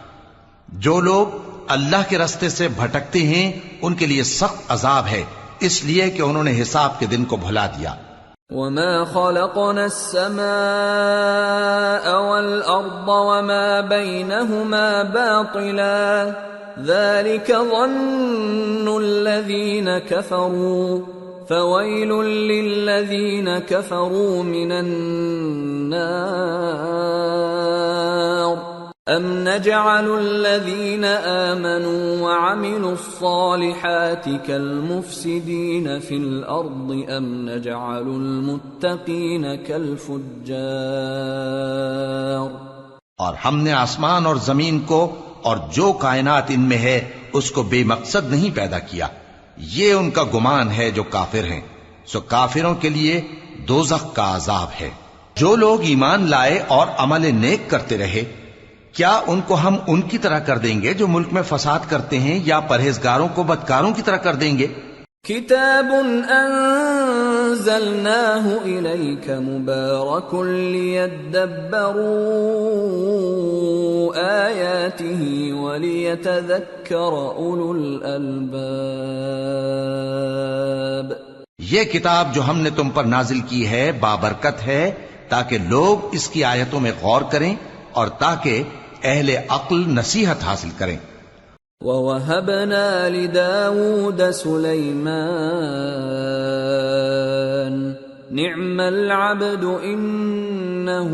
جو لوگ اللہ کے رستے سے بھٹکتے ہیں ان کے لیے سخت عذاب ہے، اس لیے کہ انہوں نے حساب کے دن کو بھلا دیا. وَمَا خَلَقْنَا السَّمَاءَ وَالْأَرْضَ وَمَا بَيْنَهُمَا بَاطِلًا ذَلِكَ ظَنُّ الَّذِينَ كَفَرُوا فَوَيْلٌ لِّلَّذِينَ كَفَرُوا مِنَ النَّارِ. أَمْ نَجْعَلُ الَّذِينَ آمَنُوا وَعَمِلُوا الصَّالِحَاتِ كَالْمُفْسِدِينَ فِي الْأَرْضِ أَمْ نَجْعَلُ الْمُتَّقِينَ كَالْفُجَّارِ. اور ہم نے آسمان اور زمین کو اور جو کائنات ان میں ہے اس کو بے مقصد نہیں پیدا کیا. یہ ان کا گمان ہے جو کافر ہیں، سو کافروں کے لیے دوزخ کا عذاب ہے. جو لوگ ایمان لائے اور عمل نیک کرتے رہے، کیا ان کو ہم ان کی طرح کر دیں گے جو ملک میں فساد کرتے ہیں، یا پرہیزگاروں کو بدکاروں کی طرح کر دیں گے؟ کتاب انزلناه الیک مبارک لیدبروا آیاته ولیتذکر اولو الالباب. یہ کتاب جو ہم نے تم پر نازل کی ہے بابرکت ہے، تاکہ لوگ اس کی آیتوں میں غور کریں اور تاکہ اہل عقل نصیحت حاصل کریں. وَوَهَبْنَا لِدَاوُودَ سُلَيْمَانَ نِعْمَ الْعَبْدُ إِنَّهُ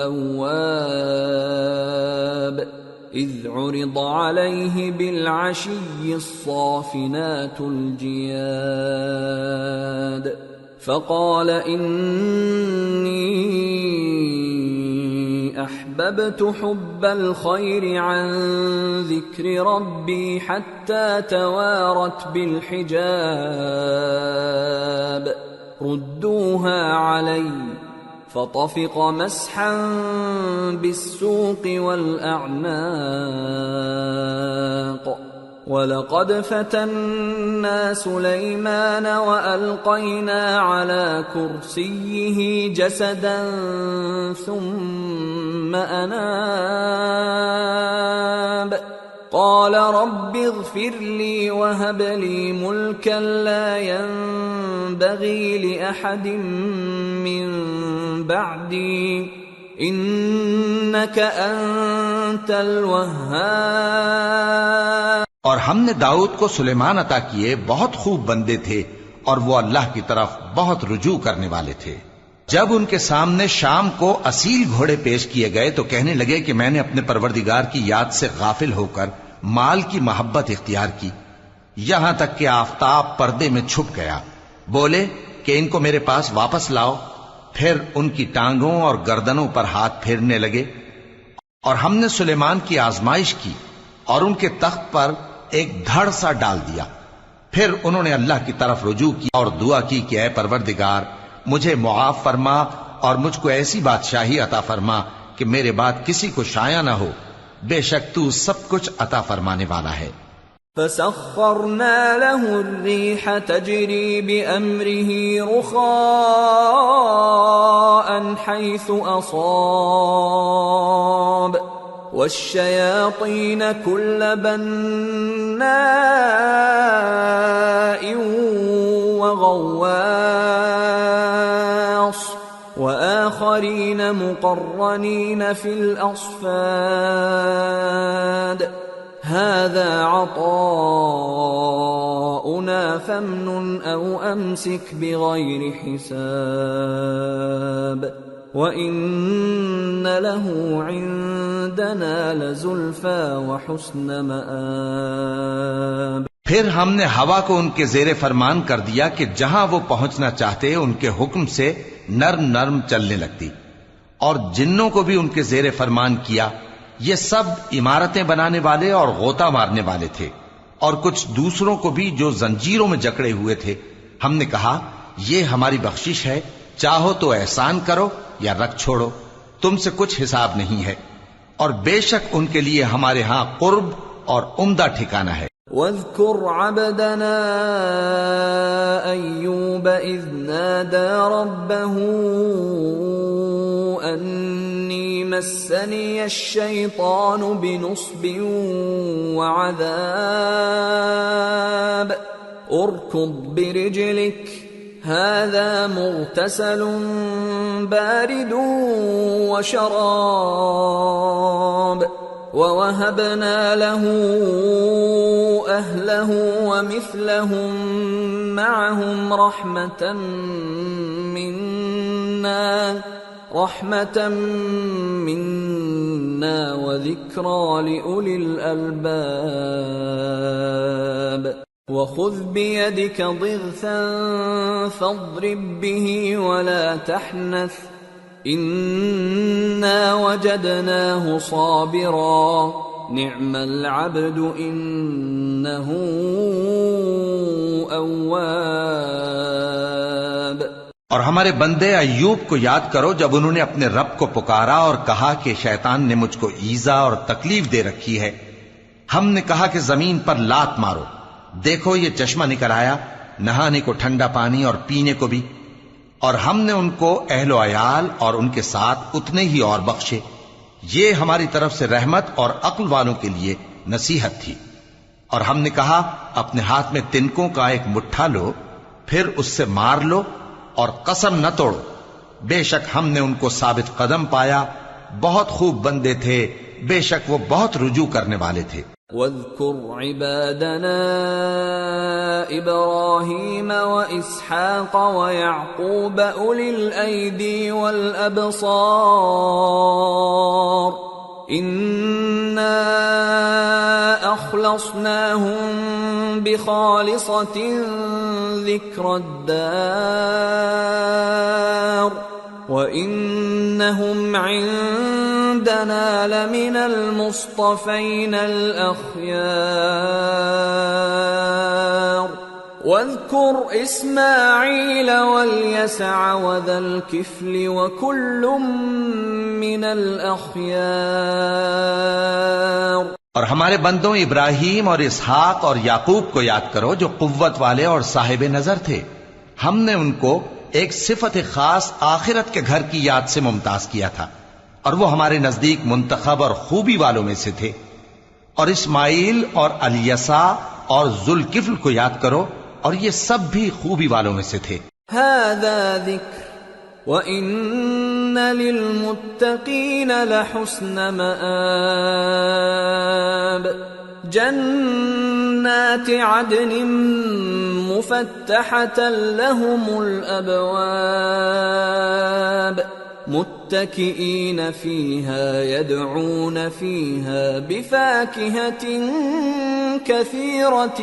أَوَّابٌ إِذْ عُرِضَ عَلَيْهِ بِالْعَشِيِّ الصَّافِنَاتُ الْجِيَادُ فَقَالَ إِنِّي أحببت حب الخير عن ذكر ربي حتى توارت بالحجاب ردوها علي فطفق مسحا بالسوق والأعناق وَلَقَدْ فَتَنَّا سُلَيْمَانَ وَأَلْقَيْنَا عَلَى كُرْسِيِّهِ جَسَدًا ثُمَّ أَنَابَ قَالَ رَبِّ اغْفِرْ لِي وَهَبْ لِي مُلْكًا لَّا يَنبَغِي لِأَحَدٍ مِّن بَعْدِي إِنَّكَ أَنتَ الْوَهَّابُ۔ اور ہم نے داؤد کو سلیمان عطا کیے، بہت خوب بندے تھے اور وہ اللہ کی طرف بہت رجوع کرنے والے تھے۔ جب ان کے سامنے شام کو اصیل گھوڑے پیش کیے گئے تو کہنے لگے کہ میں نے اپنے پروردگار کی یاد سے غافل ہو کر مال کی محبت اختیار کی، یہاں تک کہ آفتاب پردے میں چھپ گیا۔ بولے کہ ان کو میرے پاس واپس لاؤ، پھر ان کی ٹانگوں اور گردنوں پر ہاتھ پھیرنے لگے۔ اور ہم نے سلیمان کی آزمائش کی اور ان کے تخت پر ایک دھڑ سا ڈال دیا۔ پھر انہوں نے اللہ کی طرف رجوع کی اور دعا کی کہ اے پروردگار مجھے معاف فرما اور مجھ کو ایسی بادشاہی عطا فرما کہ میرے بعد کسی کو شایع نہ ہو، بے شک تو سب کچھ عطا فرمانے والا ہے۔ فسخرنا له الريح تجري بأمره رخاء حيث أصاب والشياطين كل بناء وغواص وآخرين مقرنين في الأصفاد هذا عطاؤنا فامنن أو أمسك بغير حساب وَإِنَّ لَهُ عِندَنَا لَزُلْفَىٰ وَحُسْنَ مَآبٍ۔ پھر ہم نے ہوا کو ان کے زیر فرمان کر دیا کہ جہاں وہ پہنچنا چاہتے ان کے حکم سے نرم نرم چلنے لگتی، اور جنوں کو بھی ان کے زیر فرمان کیا۔ یہ سب عمارتیں بنانے والے اور غوطہ مارنے والے تھے، اور کچھ دوسروں کو بھی جو زنجیروں میں جکڑے ہوئے تھے۔ ہم نے کہا یہ ہماری بخشش ہے، چاہو تو احسان کرو یا رکھ چھوڑو، تم سے کچھ حساب نہیں ہے، اور بے شک ان کے لیے ہمارے ہاں قرب اور عمدہ ٹھکانہ ہے۔ وَاذْكُرْ عَبْدَنَا أَيُّوبَ إِذْ نَادَى رَبَّهُ أَنِّي مَسَّنِيَ الشَّيْطَانُ بِنُصْبٍ وَعَذَابٍ ارْكُضْ بِرِجْلِكَ هذا مغتسل بارد وشراب ووهبنا له أهله ومثلهم معهم رحمة منا وذكرى لأولي الألباب وَخُذْ بِيَدِكَ ضِغْثًا فَاضْرِب بِّهِ وَلَا تَحْنَثْ إِنَّا وَجَدْنَاهُ صَابِرًا نِعْمَ الْعَبْدُ إِنَّهُ أَوَّابٌ۔ اور ہمارے بندے ایوب کو یاد کرو جب انہوں نے اپنے رب کو پکارا اور کہا کہ شیطان نے مجھ کو ایذا اور تکلیف دے رکھی ہے۔ ہم نے کہا کہ زمین پر لات مارو، دیکھو یہ چشمہ نکل آیا، نہانے کو ٹھنڈا پانی اور پینے کو بھی، اور ہم نے ان کو اہل و عیال اور ان کے ساتھ اتنے ہی اور بخشے۔ یہ ہماری طرف سے رحمت اور عقل والوں کے لیے نصیحت تھی۔ اور ہم نے کہا اپنے ہاتھ میں تنکوں کا ایک مٹھا لو، پھر اس سے مار لو اور قسم نہ توڑو، بے شک ہم نے ان کو ثابت قدم پایا، بہت خوب بندے تھے، بے شک وہ بہت رجوع کرنے والے تھے۔ وَاذْكُرْ عِبَادَنَا إِبْرَاهِيمَ وَإِسْحَاقَ وَيَعْقُوبَ أُولِي الْأَيْدِي وَالْأَبْصَارِ إِنَّا أَخْلَصْنَاهُمْ بِخَالِصَةٍ ذِكْرَى الدَّارِ وَإِنَّهُمْ عِندَنَا لَمِنَ الْمُصْطَفَيْنَ الْأَخْيَارِ واذكر إسماعيل واليسع وذا الكفل وكل من الأخيار۔ اور ہمارے بندوں ابراہیم اور اسحاق اور یعقوب کو یاد کرو جو قوت والے اور صاحب نظر تھے۔ ہم نے ان کو ایک صفت خاص آخرت کے گھر کی یاد سے ممتاز کیا تھا، اور وہ ہمارے نزدیک منتخب اور خوبی والوں میں سے تھے۔ اور اسماعیل اور الیسع اور ذوالکفل کو یاد کرو، اور یہ سب بھی خوبی والوں میں سے تھے۔ هذا ذکر وَإِنَّ لِلْمُتَّقِينَ لَحُسْنَ مَآبٍ، جنات عدن مفتحة لهم الأبواب متكئين فيها يدعون فيها بفاكهة كثيرة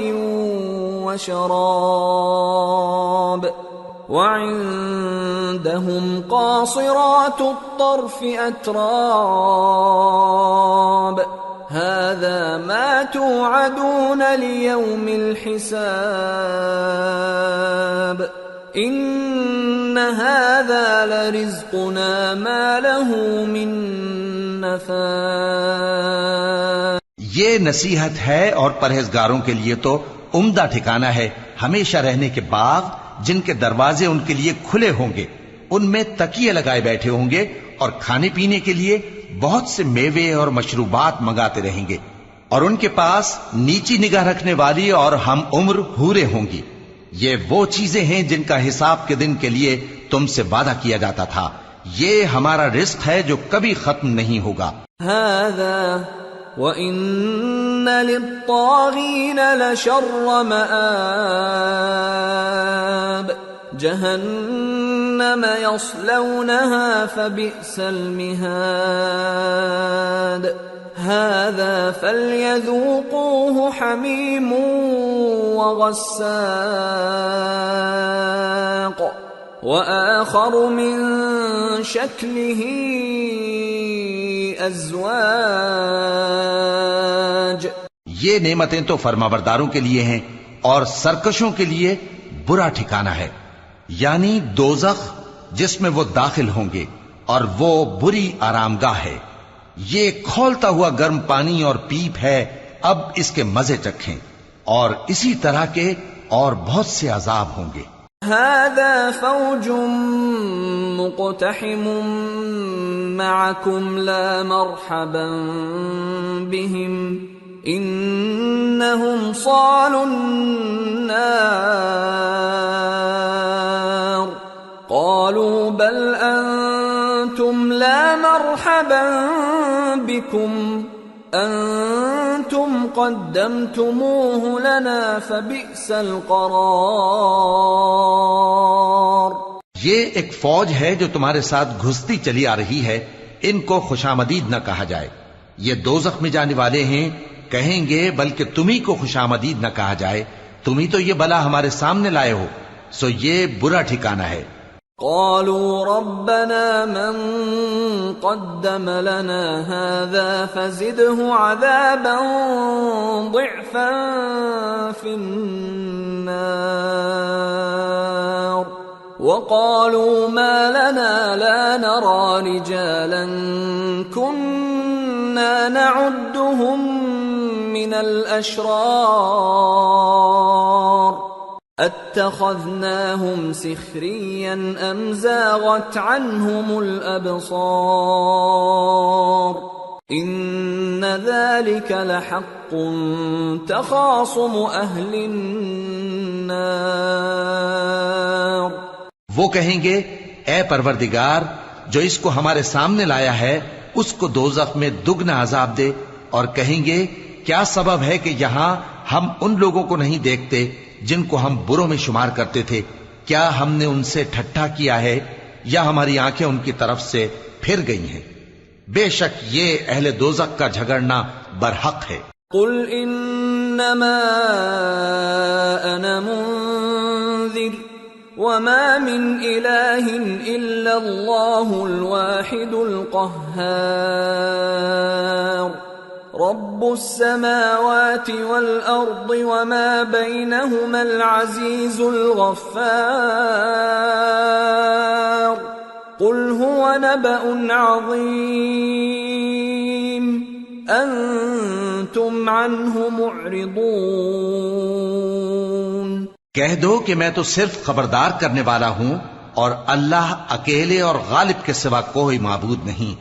وشراب، وعندهم قاصرات الطرف أتراب، هذا ما توعدون ليوم الحساب، إن هذا لرزقنا ما له من نفاد۔ یہ نصیحت ہے اور پرہیزگاروں کے لیے تو عمدہ ٹھکانہ ہے ہمیشہ رہنے کے باغ جن کے دروازے ان کے لیے کھلے ہوں گے، ان میں تکیے لگائے بیٹھے ہوں گے، اور کھانے پینے کے لیے بہت سے میوے اور مشروبات منگاتے رہیں گے، اور ان کے پاس نیچی نگاہ رکھنے والی اور ہم عمر حوریں ہوں گی۔ یہ وہ چیزیں ہیں جن کا حساب کے دن کے لیے تم سے وعدہ کیا جاتا تھا، یہ ہمارا رزق ہے جو کبھی ختم نہیں ہوگا۔ هذا وَإِنَّ لِلطَّاغِينَ لَشَرَّ مَآبٍ، جهنم يصلونها فبئس المهاد، هذا فليذوقوه حميم وغساق، وآخر من شكله أزواج۔ یہ نعمتیں تو فرمانبرداروں کے لیے ہیں، اور سرکشوں کے لیے برا ٹھکانہ ہے، یعنی دوزخ جس میں وہ داخل ہوں گے، اور وہ بری آرامگاہ ہے۔ یہ کھولتا ہوا گرم پانی اور پیپ ہے، اب اس کے مزے چکھیں، اور اسی طرح کے اور بہت سے عذاب ہوں گے۔ هذا فوج مقتحم معكم لا مرحبا بهم انهم صالوا النار، قالوا بل انتم لا مرحبا بكم انتم قدمتموه لنا فبئس القرار۔ یہ ایک فوج ہے جو تمہارے ساتھ گھستی چلی آ رہی ہے، ان کو خوشامدید نہ کہا جائے۔ یہ دوزخ میں جانے والے ہیں، کہیں گے بلکہ تمہیں کو خوشامدید نہ کہا جائے، تمہیں تو یہ بلا ہمارے سامنے لائے ہو، سو یہ برا ٹھکانہ ہے۔ قالوا ربنا من قدم لنا هذا فزده عذابا ضعفا في النار، وقالوا ما لنا لا نرى رجالا كنا نعدهم من الأشرار اتخذناهم سخريا ام زاغت عنهم الابصار ان ذلك لحق تخاصم اهل النار۔ وہ کہیں گے اے پروردگار جو اس کو ہمارے سامنے لایا ہے اس کو دوزخ میں دگنا عذاب دے، اور کہیں گے کیا سبب ہے کہ یہاں ہم ان لوگوں کو نہیں دیکھتے جن کو ہم بروں میں شمار کرتے تھے؟ کیا ہم نے ان سے ٹھٹھا کیا ہے یا ہماری آنکھیں ان کی طرف سے پھر گئی ہیں؟ بے شک یہ اہل دوزخ کا جھگڑنا برحق ہے۔ قل انما انا منذر وما من الہ الا اللہ الواحد القہار رب السماوات والأرض وما بينهما العزيز الغفار قل هو نبأ عظيم أنتم عنه معرضون۔ کہہ دو کہ میں تو صرف خبردار کرنے والا ہوں، اور اللہ اکیلے اور غالب کے سوا کوئی معبود نہیں۔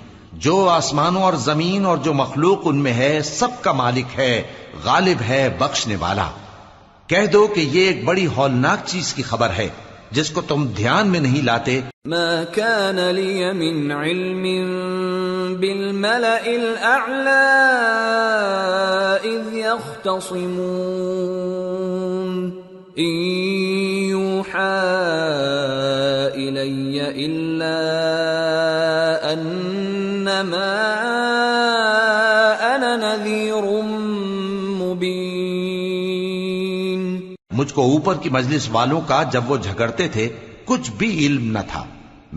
جو آسمانوں اور زمین اور جو مخلوق ان میں ہے سب کا مالک ہے، غالب ہے، بخشنے والا۔ کہہ دو کہ یہ ایک بڑی ہولناک چیز کی خبر ہے جس کو تم دھیان میں نہیں لاتے۔ ما كان لي من علم بالملأ الأعلى إذ يختصمون إن يوحى إلي إلا أنما أنا نذير مبين۔ مجھ کو اوپر کی مجلس والوں کا جب وہ جھگڑتے تھے کچھ بھی علم نہ تھا،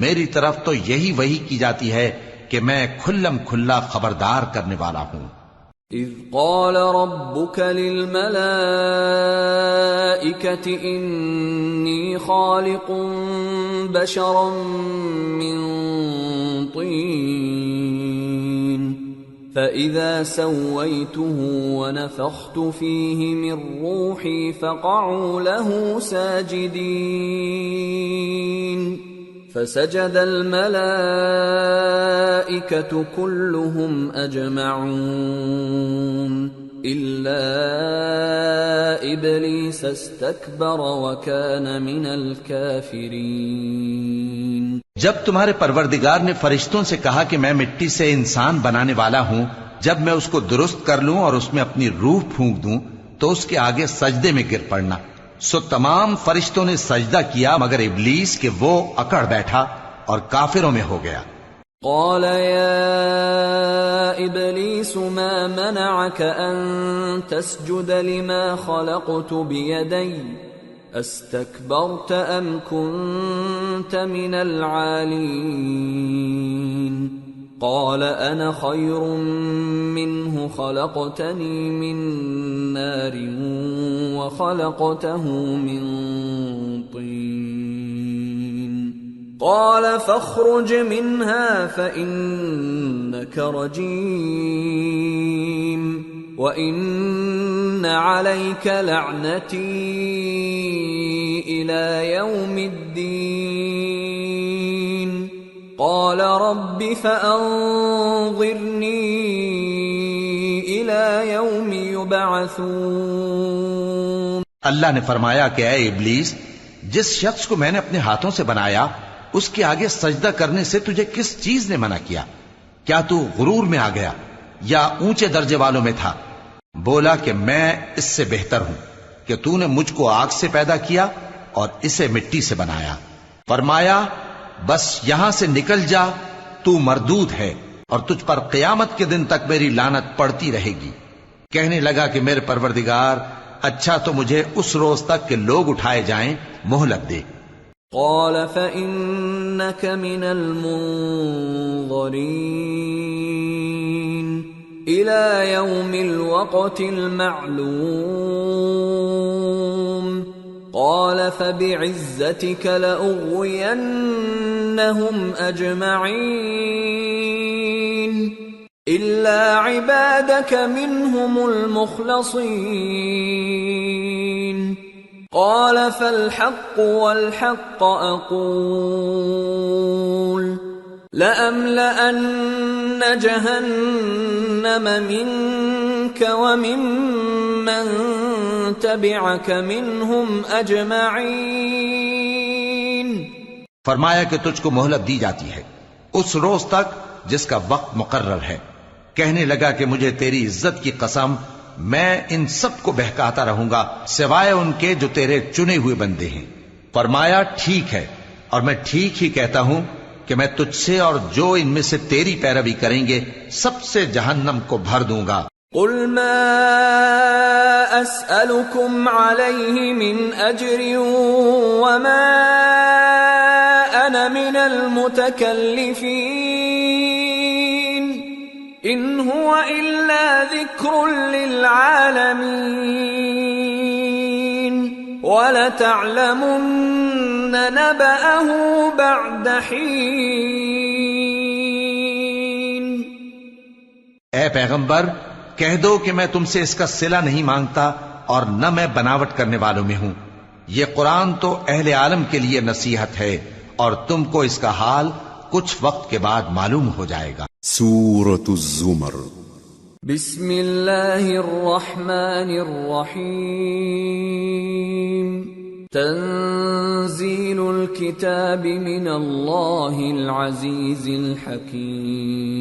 میری طرف تو یہی وحی کی جاتی ہے کہ میں کھلم کھلا خبردار کرنے والا ہوں۔ اذ قال ربك للملائكة انی خالق بشرا من طین فإذا سويته ونفخت فيه من روحي فقعوا له ساجدين فسجد الملائكة كلهم أجمعون إلا إبليس استكبر وكان من الكافرين۔ جب تمہارے پروردگار نے فرشتوں سے کہا کہ میں مٹی سے انسان بنانے والا ہوں، جب میں اس کو درست کر لوں اور اس میں اپنی روح پھونک دوں تو اس کے آگے سجدے میں گر پڑنا۔ سو تمام فرشتوں نے سجدہ کیا مگر ابلیس کہ وہ اکڑ بیٹھا اور کافروں میں ہو گیا۔ قال يا إبليس ما منعك أن تسجد لما خلقت بيدي استكبرت أم كنت من العالين؟ قال أنا خير منه خلقتني من نار وخلقته من طين قال فاخرج منها فإنك رجيم وإن عليك لعنتي إلى يوم الدين قال رب فأنظرني إلى يوم يبعثون۔ اللہ نے فرمایا کہ اے ابلیس، جس شخص کو میں نے اپنے ہاتھوں سے بنایا اس کے آگے سجدہ کرنے سے تجھے کس چیز نے منع کیا؟ کیا تو غرور میں آ گیا یا اونچے درجے والوں میں تھا؟ بولا کہ میں اس سے بہتر ہوں کہ تو نے مجھ کو آگ سے پیدا کیا اور اسے مٹی سے بنایا۔ فرمایا بس یہاں سے نکل جا، تو مردود ہے اور تجھ پر قیامت کے دن تک میری لعنت پڑتی رہے گی۔ کہنے لگا کہ میرے پروردگار، اچھا تو مجھے اس روز تک کہ لوگ اٹھائے جائیں مہلت دے۔ قال فإنك من المنظرين إلى يوم الوقت المعلوم قال فبعزتك لأغوينهم أجمعين إلا عبادك منهم المخلصين قال فالحق والحق أقول لأملأن جهنم منك وممن تبعك منهم أجمعين۔ فرمایا کہ تجھ کو مہلت دی جاتی ہے اس روز تک جس کا وقت مقرر ہے۔ کہنے لگا کہ مجھے تیری عزت کی قسم، میں ان سب کو بہکاتا رہوں گا سوائے ان کے جو تیرے چنے ہوئے بندے ہیں۔ فرمایا ٹھیک ہے، اور میں ٹھیک ہی کہتا ہوں کہ میں تجھ سے اور جو ان میں سے تیری پیروی کریں گے سب سے جہنم کو بھر دوں گا۔ قل ما أسألكم عليه من أجر وما أنا من المتكلفين ان هو الا ذکر للعالمین وَلَتَعْلَمُنَّ نَبَأَهُ بَعْدَ حِينٍ۔ اے پیغمبر کہہ دو کہ میں تم سے اس کا صلہ نہیں مانگتا اور نہ میں بناوٹ کرنے والوں میں ہوں۔ یہ قرآن تو اہل عالم کے لیے نصیحت ہے اور تم کو اس کا حال کچھ وقت کے بعد معلوم ہو جائے گا۔ سورة الزمر۔ بسم اللہ الرحمن الرحیم۔ تنزیل الکتاب من اللہ العزیز الحکیم۔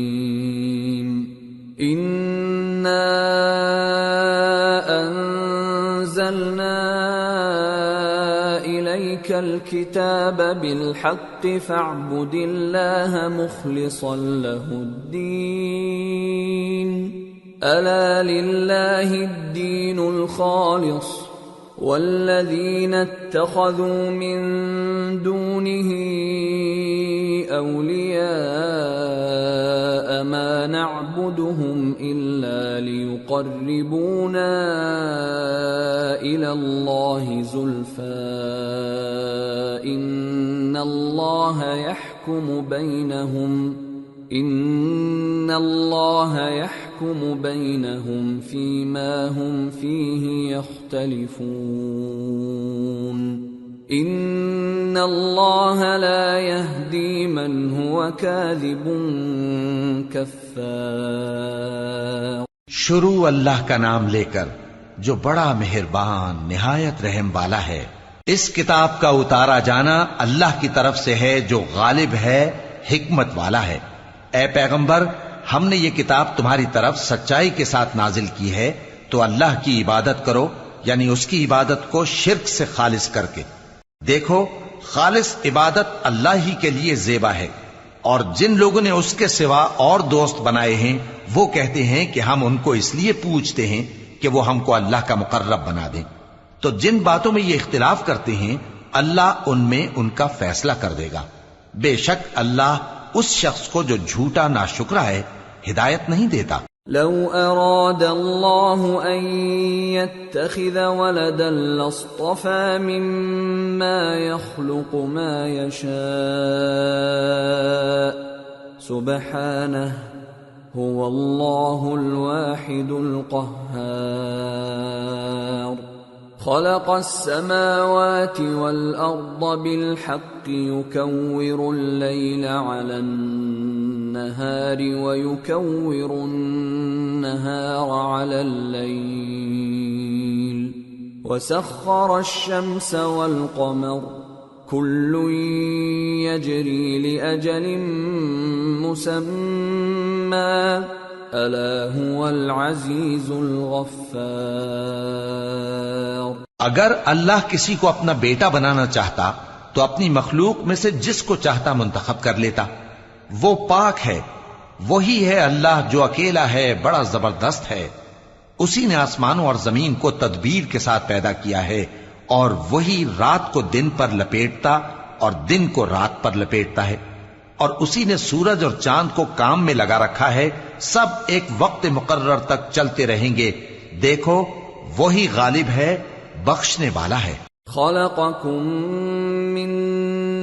انا انزلنا الیک الکتاب بالحق فاعبد اللہ مخلصا له الدین۔ الا للہ الدین الخالص والذین اتخذوا من دونه اولیاء ما نعبدهم الا لیقربونا الى اللہ زلفى ان اللہ يحكم بينهم فيما هم فيه يختلفون ان اللہ لا يهدي من هو كاذب كفار۔ شروع اللہ کا نام لے کر جو بڑا مہربان نہایت رحم والا ہے۔ اس کتاب کا اتارا جانا اللہ کی طرف سے ہے جو غالب ہے، حکمت والا ہے۔ اے پیغمبر ہم نے یہ کتاب تمہاری طرف سچائی کے ساتھ نازل کی ہے تو اللہ کی عبادت کرو، یعنی اس کی عبادت کو شرک سے خالص کر کے۔ دیکھو خالص عبادت اللہ ہی کے لیے زیبا ہے، اور جن لوگوں نے اس کے سوا اور دوست بنائے ہیں وہ کہتے ہیں کہ ہم ان کو اس لیے پوچھتے ہیں کہ وہ ہم کو اللہ کا مقرب بنا دیں۔ تو جن باتوں میں یہ اختلاف کرتے ہیں اللہ ان میں ان کا فیصلہ کر دے گا۔ بے شک اللہ اس شخص کو جو جھوٹا ناشکرا ہے ہدایت نہیں دیتا۔ لو اراد اللہ ان يتخذ ولدا لاصطفى مما يخلق ما يشاء سبحانه هو اللہ الواحد القہار۔ خلق السماوات والأرض بالحق يكور الليل على النهار ويكور النهار على الليل وسخر الشمس والقمر كل يجري لأجل مسمى الا هو العزیز الغفار۔ اگر اللہ کسی کو اپنا بیٹا بنانا چاہتا تو اپنی مخلوق میں سے جس کو چاہتا منتخب کر لیتا۔ وہ پاک ہے، وہی ہے اللہ جو اکیلا ہے، بڑا زبردست ہے۔ اسی نے آسمانوں اور زمین کو تدبیر کے ساتھ پیدا کیا ہے، اور وہی رات کو دن پر لپیٹتا اور دن کو رات پر لپیٹتا ہے، اور اسی نے سورج اور چاند کو کام میں لگا رکھا ہے، سب ایک وقت مقرر تک چلتے رہیں گے۔ دیکھو وہی غالب ہے، بخشنے والا ہے۔ خلقکم من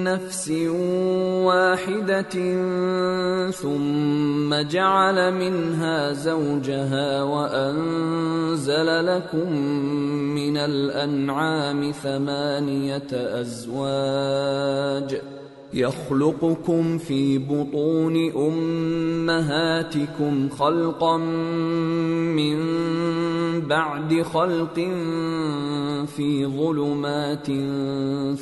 نفس واحدة ثم جعل منها زوجها وأنزل لكم من الأنعام 8 أزواج يخلقكم في بطون أمهاتكم خلقا من بعد خلق في ظلمات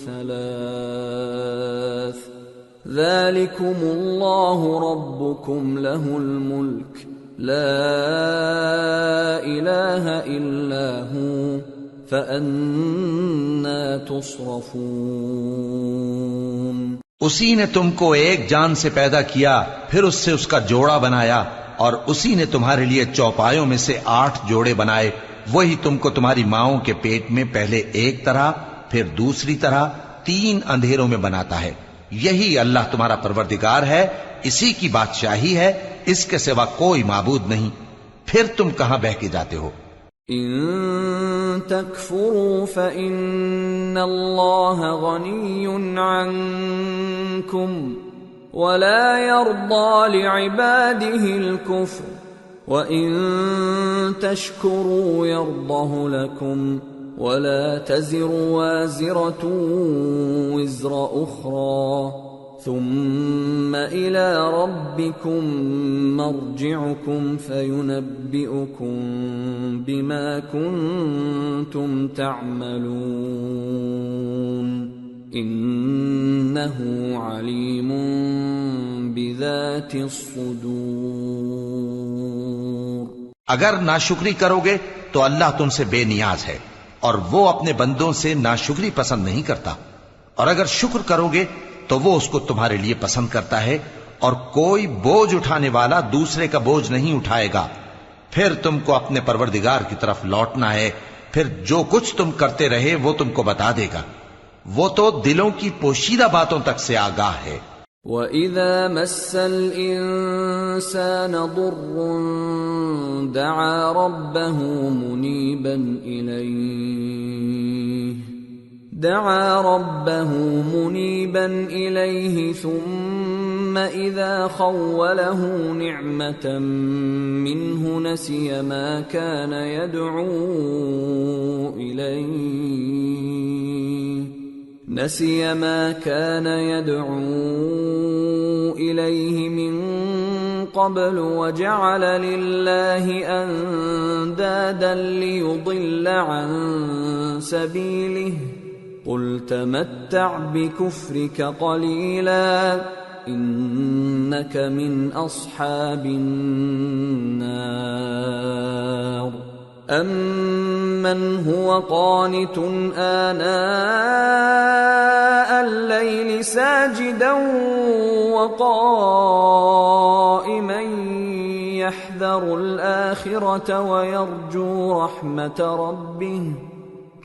3 ذلكم الله ربكم له الملك لا إله إلا هو فأنا تصرفون۔ اسی نے تم کو ایک جان سے پیدا کیا، پھر اس سے اس کا جوڑا بنایا، اور اسی نے تمہارے لیے چوپایوں میں سے 8 جوڑے بنائے۔ وہی تم کو تمہاری ماؤں کے پیٹ میں پہلے ایک طرح پھر دوسری طرح 3 اندھیروں میں بناتا ہے۔ یہی اللہ تمہارا پروردگار ہے، اسی کی بادشاہی ہے، اس کے سوا کوئی معبود نہیں، پھر تم کہاں بہہ کے جاتے ہو؟ ان تکفروا فإن اللہ غنی عنکم ولا يرضى لعباده الكفر وَإِن تَشْكُرُوا يَرْضَهُ لَكُمْ وَلَا تَزِرُ وَازِرَةٌ وِزْرَ أُخْرَى ثُمَّ إِلَى رَبِّكُمْ مَرْجِعُكُمْ فَيُنَبِّئُكُمْ بِمَا كُنْتُمْ تَعْمَلُونَ إِنَّهُ عَلِيمٌ بِذَاتِ الصُّدُورِ۔ اگر ناشکری کرو گے تو اللہ تم سے بے نیاز ہے اور وہ اپنے بندوں سے ناشکری پسند نہیں کرتا، اور اگر شکر کرو گے تو وہ اس کو تمہارے لیے پسند کرتا ہے، اور کوئی بوجھ اٹھانے والا دوسرے کا بوجھ نہیں اٹھائے گا۔ پھر تم کو اپنے پروردگار کی طرف لوٹنا ہے، پھر جو کچھ تم کرتے رہے وہ تم کو بتا دے گا، وہ تو دلوں کی پوشیدہ باتوں تک سے آگاہ ہے۔ وَإِذَا مَسَّ الْإِنسَانَ ضُرٌّ دَعَا رَبَّهُ مُنِيبًا إِلَيْهِ ثُمَّ إِذَا خَوَّلَهُ نِعْمَةً مِّنْهُ نَسِيَ مَا كَانَ يَدْعُو إِلَيْهِ مِن قَبْلُ وَجَعَلَ لِلَّهِ أَندَادًا لِيُضِلَّ عَن سَبِيلِهِ قُلْ تَمَتَّعْ بِكُفْرِكَ قَلِيلًا إِنَّكَ مِنْ أَصْحَابِ النَّارِ أَمَّنْ هُوَ قَانِتٌ آنَاءَ اللَّيْلِ سَاجِدًا وَقَائِمًا يَحْذَرُ الْآخِرَةَ وَيَرْجُو رَحْمَةَ رَبِّهِ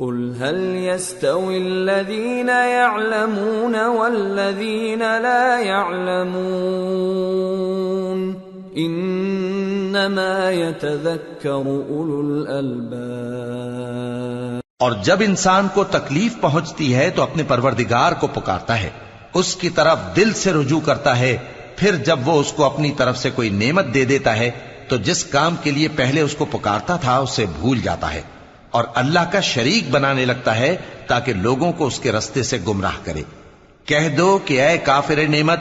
قُلْ هَلْ يَسْتَوِي الَّذِينَ يَعْلَمُونَ وَالَّذِينَ لَا يَعْلَمُونَ انما يتذکر اولو الالباب۔ اور جب انسان کو تکلیف پہنچتی ہے تو اپنے پروردگار کو پکارتا ہے، اس کی طرف دل سے رجوع کرتا ہے، پھر جب وہ اس کو اپنی طرف سے کوئی نعمت دے دیتا ہے تو جس کام کے لیے پہلے اس کو پکارتا تھا اسے بھول جاتا ہے اور اللہ کا شریک بنانے لگتا ہے تاکہ لوگوں کو اس کے رستے سے گمراہ کرے۔ کہہ دو کہ اے کافر نعمت،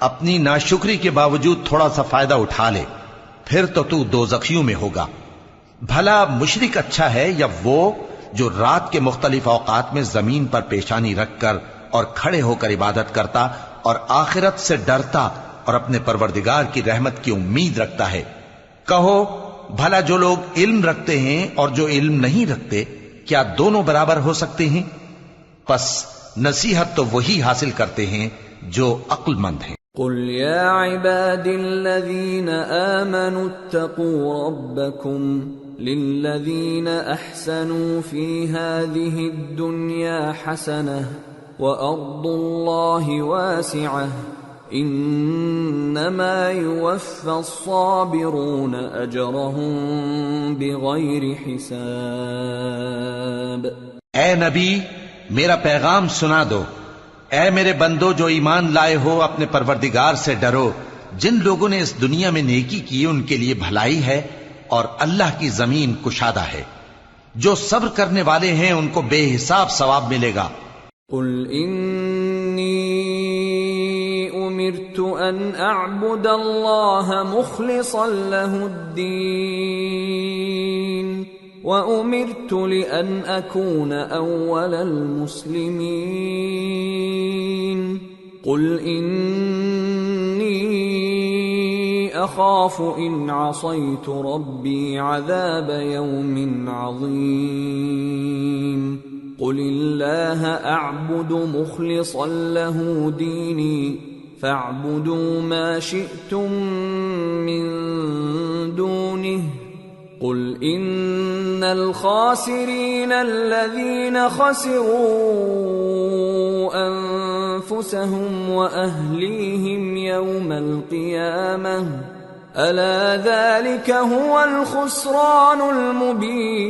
اپنی ناشکری کے باوجود تھوڑا سا فائدہ اٹھا لے، پھر تو دوزخیوں میں ہوگا۔ بھلا مشرک اچھا ہے یا وہ جو رات کے مختلف اوقات میں زمین پر پیشانی رکھ کر اور کھڑے ہو کر عبادت کرتا اور آخرت سے ڈرتا اور اپنے پروردگار کی رحمت کی امید رکھتا ہے۔ کہو بھلا جو لوگ علم رکھتے ہیں اور جو علم نہیں رکھتے کیا دونوں برابر ہو سکتے ہیں؟ پس نصیحت تو وہی حاصل کرتے ہیں جو عقل مند ہیں۔ قل يا عباد الذين آمنوا اتقوا ربكم للذين أحسنوا في هذه الدنيا حسنة وأرض الله واسعة إنما يوفى الصابرون أجرهم بغير حساب۔ اے نبی میرا پیغام سنا دو، اے میرے بندو جو ایمان لائے ہو اپنے پروردگار سے ڈرو۔ جن لوگوں نے اس دنیا میں نیکی کی ان کے لیے بھلائی ہے اور اللہ کی زمین کشادہ ہے۔ جو صبر کرنے والے ہیں ان کو بے حساب ثواب ملے گا۔ قل انی امرت ان اعبد اللہ مخلصا له الدین وَأُمِرْتُ لِأَنْ أَكُونَ أَوَّلَ الْمُسْلِمِينَ قُلْ إِنِّي أَخَافُ إِنْ عَصَيْتُ رَبِّي عَذَابَ يَوْمٍ عَظِيمٍ قُلِ اللَّهَ أَعْبُدُ مُخْلِصًا لَهُ دِينِي فَاعْبُدُوا مَا شِئْتُم مِّن دُونِهِ قل ان الخاسرین الذین خسروا انفسهم واهلیہم یوم القیامہ ألا ذلك هو الخسران المبين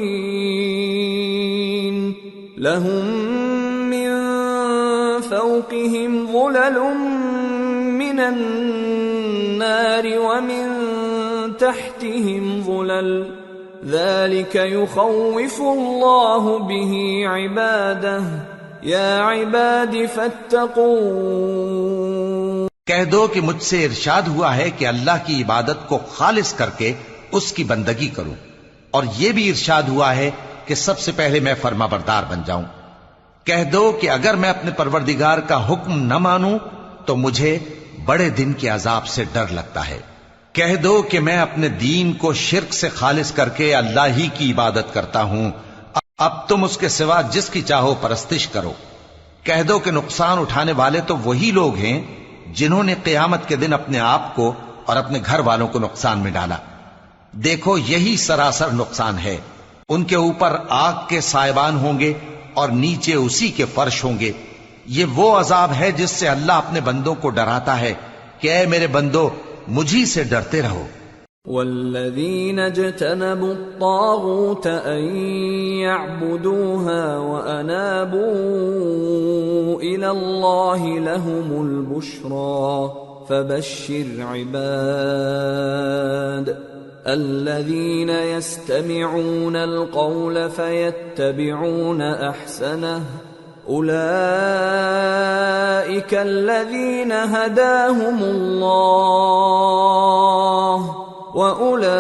لهم من فوقهم ظلل من النار ومن تحتهم ظلل ذلك يخوف الله به عباده يا عباد فاتقون۔ کہہ دو کہ مجھ سے ارشاد ہوا ہے کہ اللہ کی عبادت کو خالص کر کے اس کی بندگی کروں، اور یہ بھی ارشاد ہوا ہے کہ سب سے پہلے میں فرما بردار بن جاؤں۔ کہہ دو کہ اگر میں اپنے پروردگار کا حکم نہ مانوں تو مجھے بڑے دن کے عذاب سے ڈر لگتا ہے۔ کہہ دو کہ میں اپنے دین کو شرک سے خالص کر کے اللہ ہی کی عبادت کرتا ہوں، اب تم اس کے سوا جس کی چاہو پرستش کرو۔ کہہ دو کہ نقصان اٹھانے والے تو وہی لوگ ہیں جنہوں نے قیامت کے دن اپنے آپ کو اور اپنے گھر والوں کو نقصان میں ڈالا۔ دیکھو یہی سراسر نقصان ہے، ان کے اوپر آگ کے سائبان ہوں گے اور نیچے اسی کے فرش ہوں گے۔ یہ وہ عذاب ہے جس سے اللہ اپنے بندوں کو ڈراتا ہے کہ اے میرے بندو مجھی سے ڈرتے رہو۔ والذین اجتنبوا الطاغوت ان يعبدوها وانابوا الى اللہ لهم البشرى فبشر عباد الذین يستمعون القول فيتبعون احسنه أولئك الذين هداهم الله وأولئك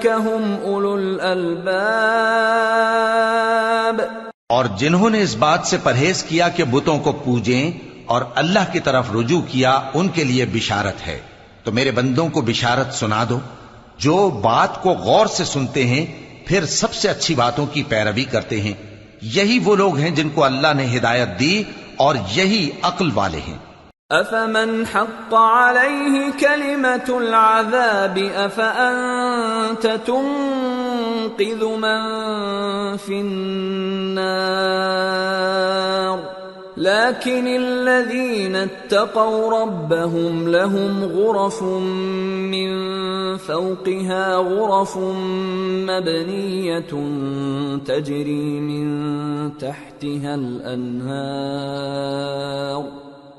هم أولو الألباب۔ اور جنہوں نے اس بات سے پرہیز کیا کہ بتوں کو پوجیں اور اللہ کی طرف رجوع کیا ان کے لیے بشارت ہے۔ تو میرے بندوں کو بشارت سنا دو جو بات کو غور سے سنتے ہیں پھر سب سے اچھی باتوں کی پیروی کرتے ہیں، یہی وہ لوگ ہیں جن کو اللہ نے ہدایت دی اور یہی عقل والے ہیں۔ افمن حق علیہ کلمۃ العذاب افانت تنقذ من فی النار لكن الذين اتقوا ربهم لهم غرف من فوقها غرف مبنية تجري من تحتها الأنهار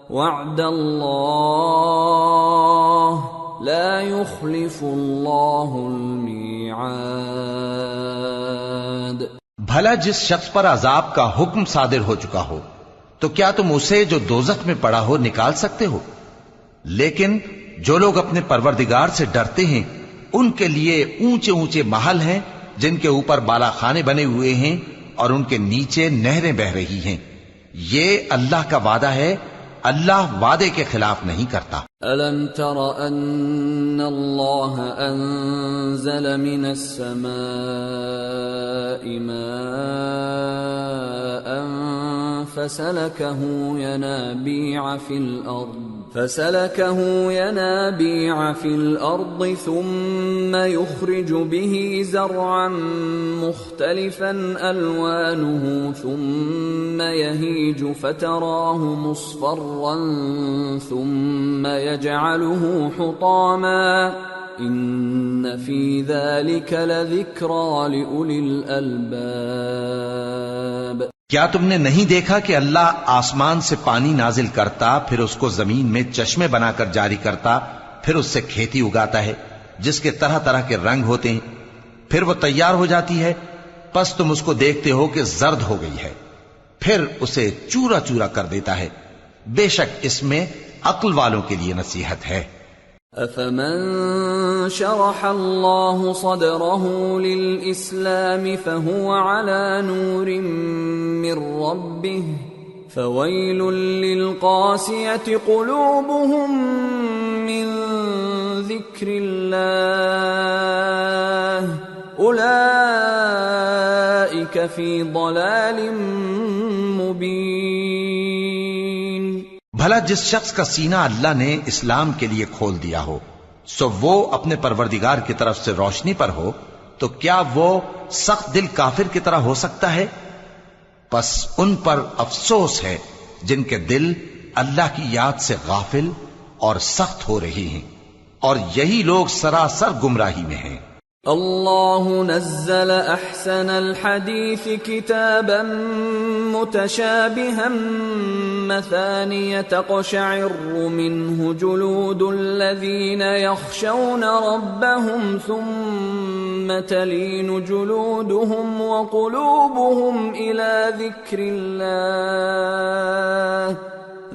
وعد الله لا يخلف الله الميعاد۔ بھلا جس شخص پر عذاب کا حکم صادر ہو چکا ہو تو کیا تم اسے جو دوزخ میں پڑا ہو نکال سکتے ہو؟ لیکن جو لوگ اپنے پروردگار سے ڈرتے ہیں ان کے لیے اونچے اونچے محل ہیں جن کے اوپر بالا خانے بنے ہوئے ہیں اور ان کے نیچے نہریں بہ رہی ہیں۔ یہ اللہ کا وعدہ ہے، اللہ وعدے کے خلاف نہیں کرتا۔ أَلَمْ تَرَ أَنَّ اللَّهَ أَنزَلَ مِنَ السَّمَاءِ مَاءً فَسَلَكَهُ يَنَابِيعَ فِي الْأَرْضِ ثُمَّ يُخْرِجُ بِهِ زَرْعًا مُخْتَلِفًا أَلْوَانُهُ ثُمَّ يَهِيجُ فَتَرَاهُ مُصْفَرًّا ثُمَّ يَجْعَلُهُ حُطَامًا إِنَّ فِي ذَلِكَ لَذِكْرَى لِأُولِي الْأَلْبَابِ۔ کیا تم نے نہیں دیکھا کہ اللہ آسمان سے پانی نازل کرتا، پھر اس کو زمین میں چشمے بنا کر جاری کرتا، پھر اس سے کھیتی اگاتا ہے جس کے طرح طرح کے رنگ ہوتے ہیں، پھر وہ تیار ہو جاتی ہے، پس تم اس کو دیکھتے ہو کہ زرد ہو گئی ہے، پھر اسے چورا چورا کر دیتا ہے۔ بے شک اس میں عقل والوں کے لیے نصیحت ہے۔ أَفَمَن شَرَحَ اللَّهُ صَدْرَهُ لِلْإِسْلَامِ فَهُوَ عَلَى نُورٍ مِّن رَّبِّهِ فَوَيْلٌ لِّلْقَاسِيَةِ قُلُوبُهُم مِّن ذِكْرِ اللَّهِ أُولَئِكَ فِي ضَلَالٍ مُّبِينٍ۔ بھلا جس شخص کا سینہ اللہ نے اسلام کے لیے کھول دیا ہو سو وہ اپنے پروردگار کی طرف سے روشنی پر ہو، تو کیا وہ سخت دل کافر کی طرح ہو سکتا ہے؟ پس ان پر افسوس ہے جن کے دل اللہ کی یاد سے غافل اور سخت ہو رہی ہیں، اور یہی لوگ سراسر گمراہی میں ہیں۔ اللہ نزل احسن الحدیث کتابا متشابہا مثانیہ تقشعر منہ جلود الذین یخشون ربهم ثم تلین جلودهم وقلوبهم الى ذکر اللہ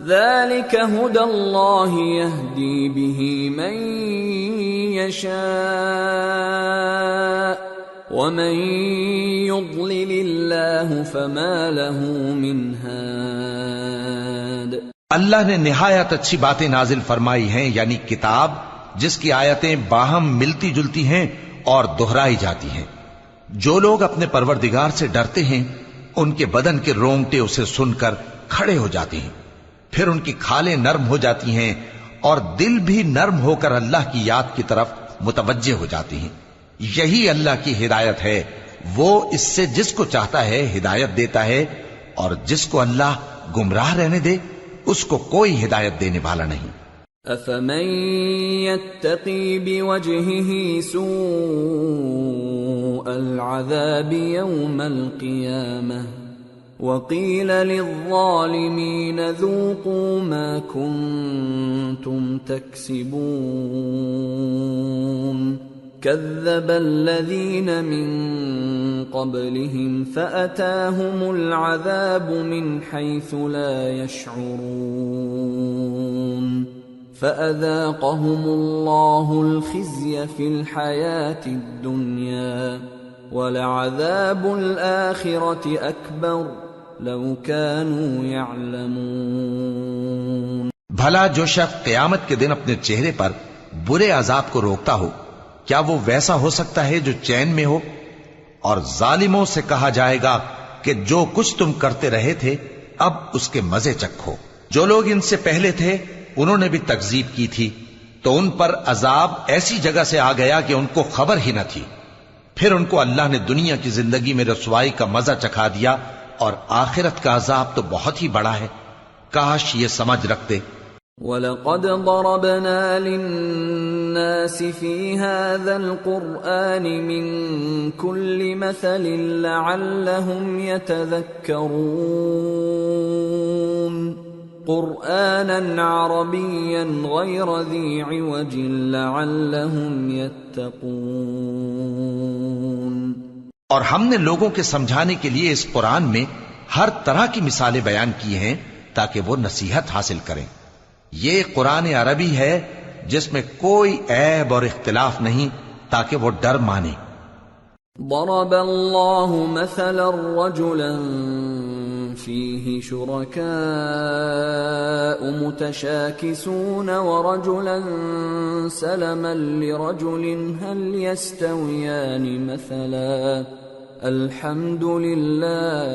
ذلك هدى الله يهدي به من يشاء ومن يضلل الله فما له من هاد۔ اللہ نے نہایت اچھی باتیں نازل فرمائی ہیں، یعنی کتاب جس کی آیتیں باہم ملتی جلتی ہیں اور دہرائی جاتی ہیں۔ جو لوگ اپنے پروردگار سے ڈرتے ہیں ان کے بدن کے رونگٹے اسے سن کر کھڑے ہو جاتے ہیں، پھر ان کی کھالیں نرم ہو جاتی ہیں اور دل بھی نرم ہو کر اللہ کی یاد کی طرف متوجہ ہو جاتی ہیں۔ یہی اللہ کی ہدایت ہے، وہ اس سے جس کو چاہتا ہے ہدایت دیتا ہے، اور جس کو اللہ گمراہ رہنے دے اس کو کوئی ہدایت دینے والا نہیں۔ افمن يتقي بوجهه سوء العذاب يوم القيامة وقيل للظالمين ذوقوا ما كنتم تكسبون كذب الذين من قبلهم فأتاهم العذاب من حيث لا يشعرون فأذاقهم الله الخزي في الحياة الدنيا ولعذاب الآخرة أكبر لو كانوا يعلمون۔ بھلا جو شخص قیامت کے دن اپنے چہرے پر برے عذاب کو روکتا ہو، کیا وہ ویسا ہو سکتا ہے جو چین میں ہو؟ اور ظالموں سے کہا جائے گا کہ جو کچھ تم کرتے رہے تھے اب اس کے مزے چکھو۔ جو لوگ ان سے پہلے تھے انہوں نے بھی تکذیب کی تھی، تو ان پر عذاب ایسی جگہ سے آ گیا کہ ان کو خبر ہی نہ تھی۔ پھر ان کو اللہ نے دنیا کی زندگی میں رسوائی کا مزہ چکھا دیا، اور آخرت کا عذاب تو بہت ہی بڑا ہے، کاش یہ سمجھ رکھتے۔ وَلَقَدْ ضَرَبْنَا لِلنَّاسِ فِي هَذَا الْقُرْآنِ مِنْ كُلِّ مَثَلٍ لَعَلَّهُمْ يَتَذَكَّرُونَ قُرْآنًا عَرَبِيًّا غَيْرَ ذِي عِوَجٍ لَعَلَّهُمْ يَتَّقُونَ۔ اور ہم نے لوگوں کے سمجھانے کے لیے اس قرآن میں ہر طرح کی مثالیں بیان کی ہیں تاکہ وہ نصیحت حاصل کریں۔ یہ قرآن عربی ہے جس میں کوئی عیب اور اختلاف نہیں، تاکہ وہ ڈر مانے۔ ضرب اللہ مثلا رجلا فيه شركاء متشاكسون ورجلا سلما لرجل هل يستويان مثلا الحمد لله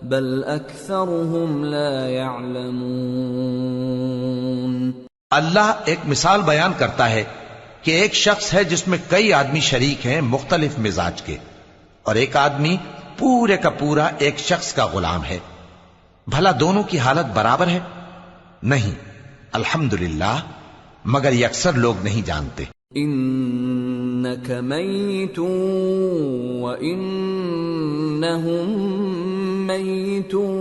بل اکثرهم لا يعلمون۔ اللہ ایک مثال بیان کرتا ہے کہ ایک شخص ہے جس میں کئی آدمی شریک ہیں مختلف مزاج کے، اور ایک آدمی پورے کا پورا ایک شخص کا غلام ہے، بھلا دونوں کی حالت برابر ہے؟ نہیں، الحمدللہ، مگر یہ اکثر لوگ نہیں جانتے۔ انک میت وانہم میتون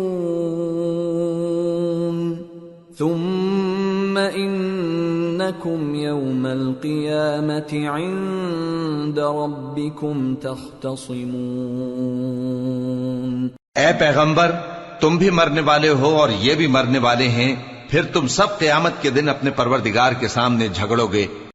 ثم انکم یوم القیامة عند ربکم تختصمون۔ اے پیغمبر، تم بھی مرنے والے ہو اور یہ بھی مرنے والے ہیں، پھر تم سب قیامت کے دن اپنے پروردگار کے سامنے جھگڑو گے۔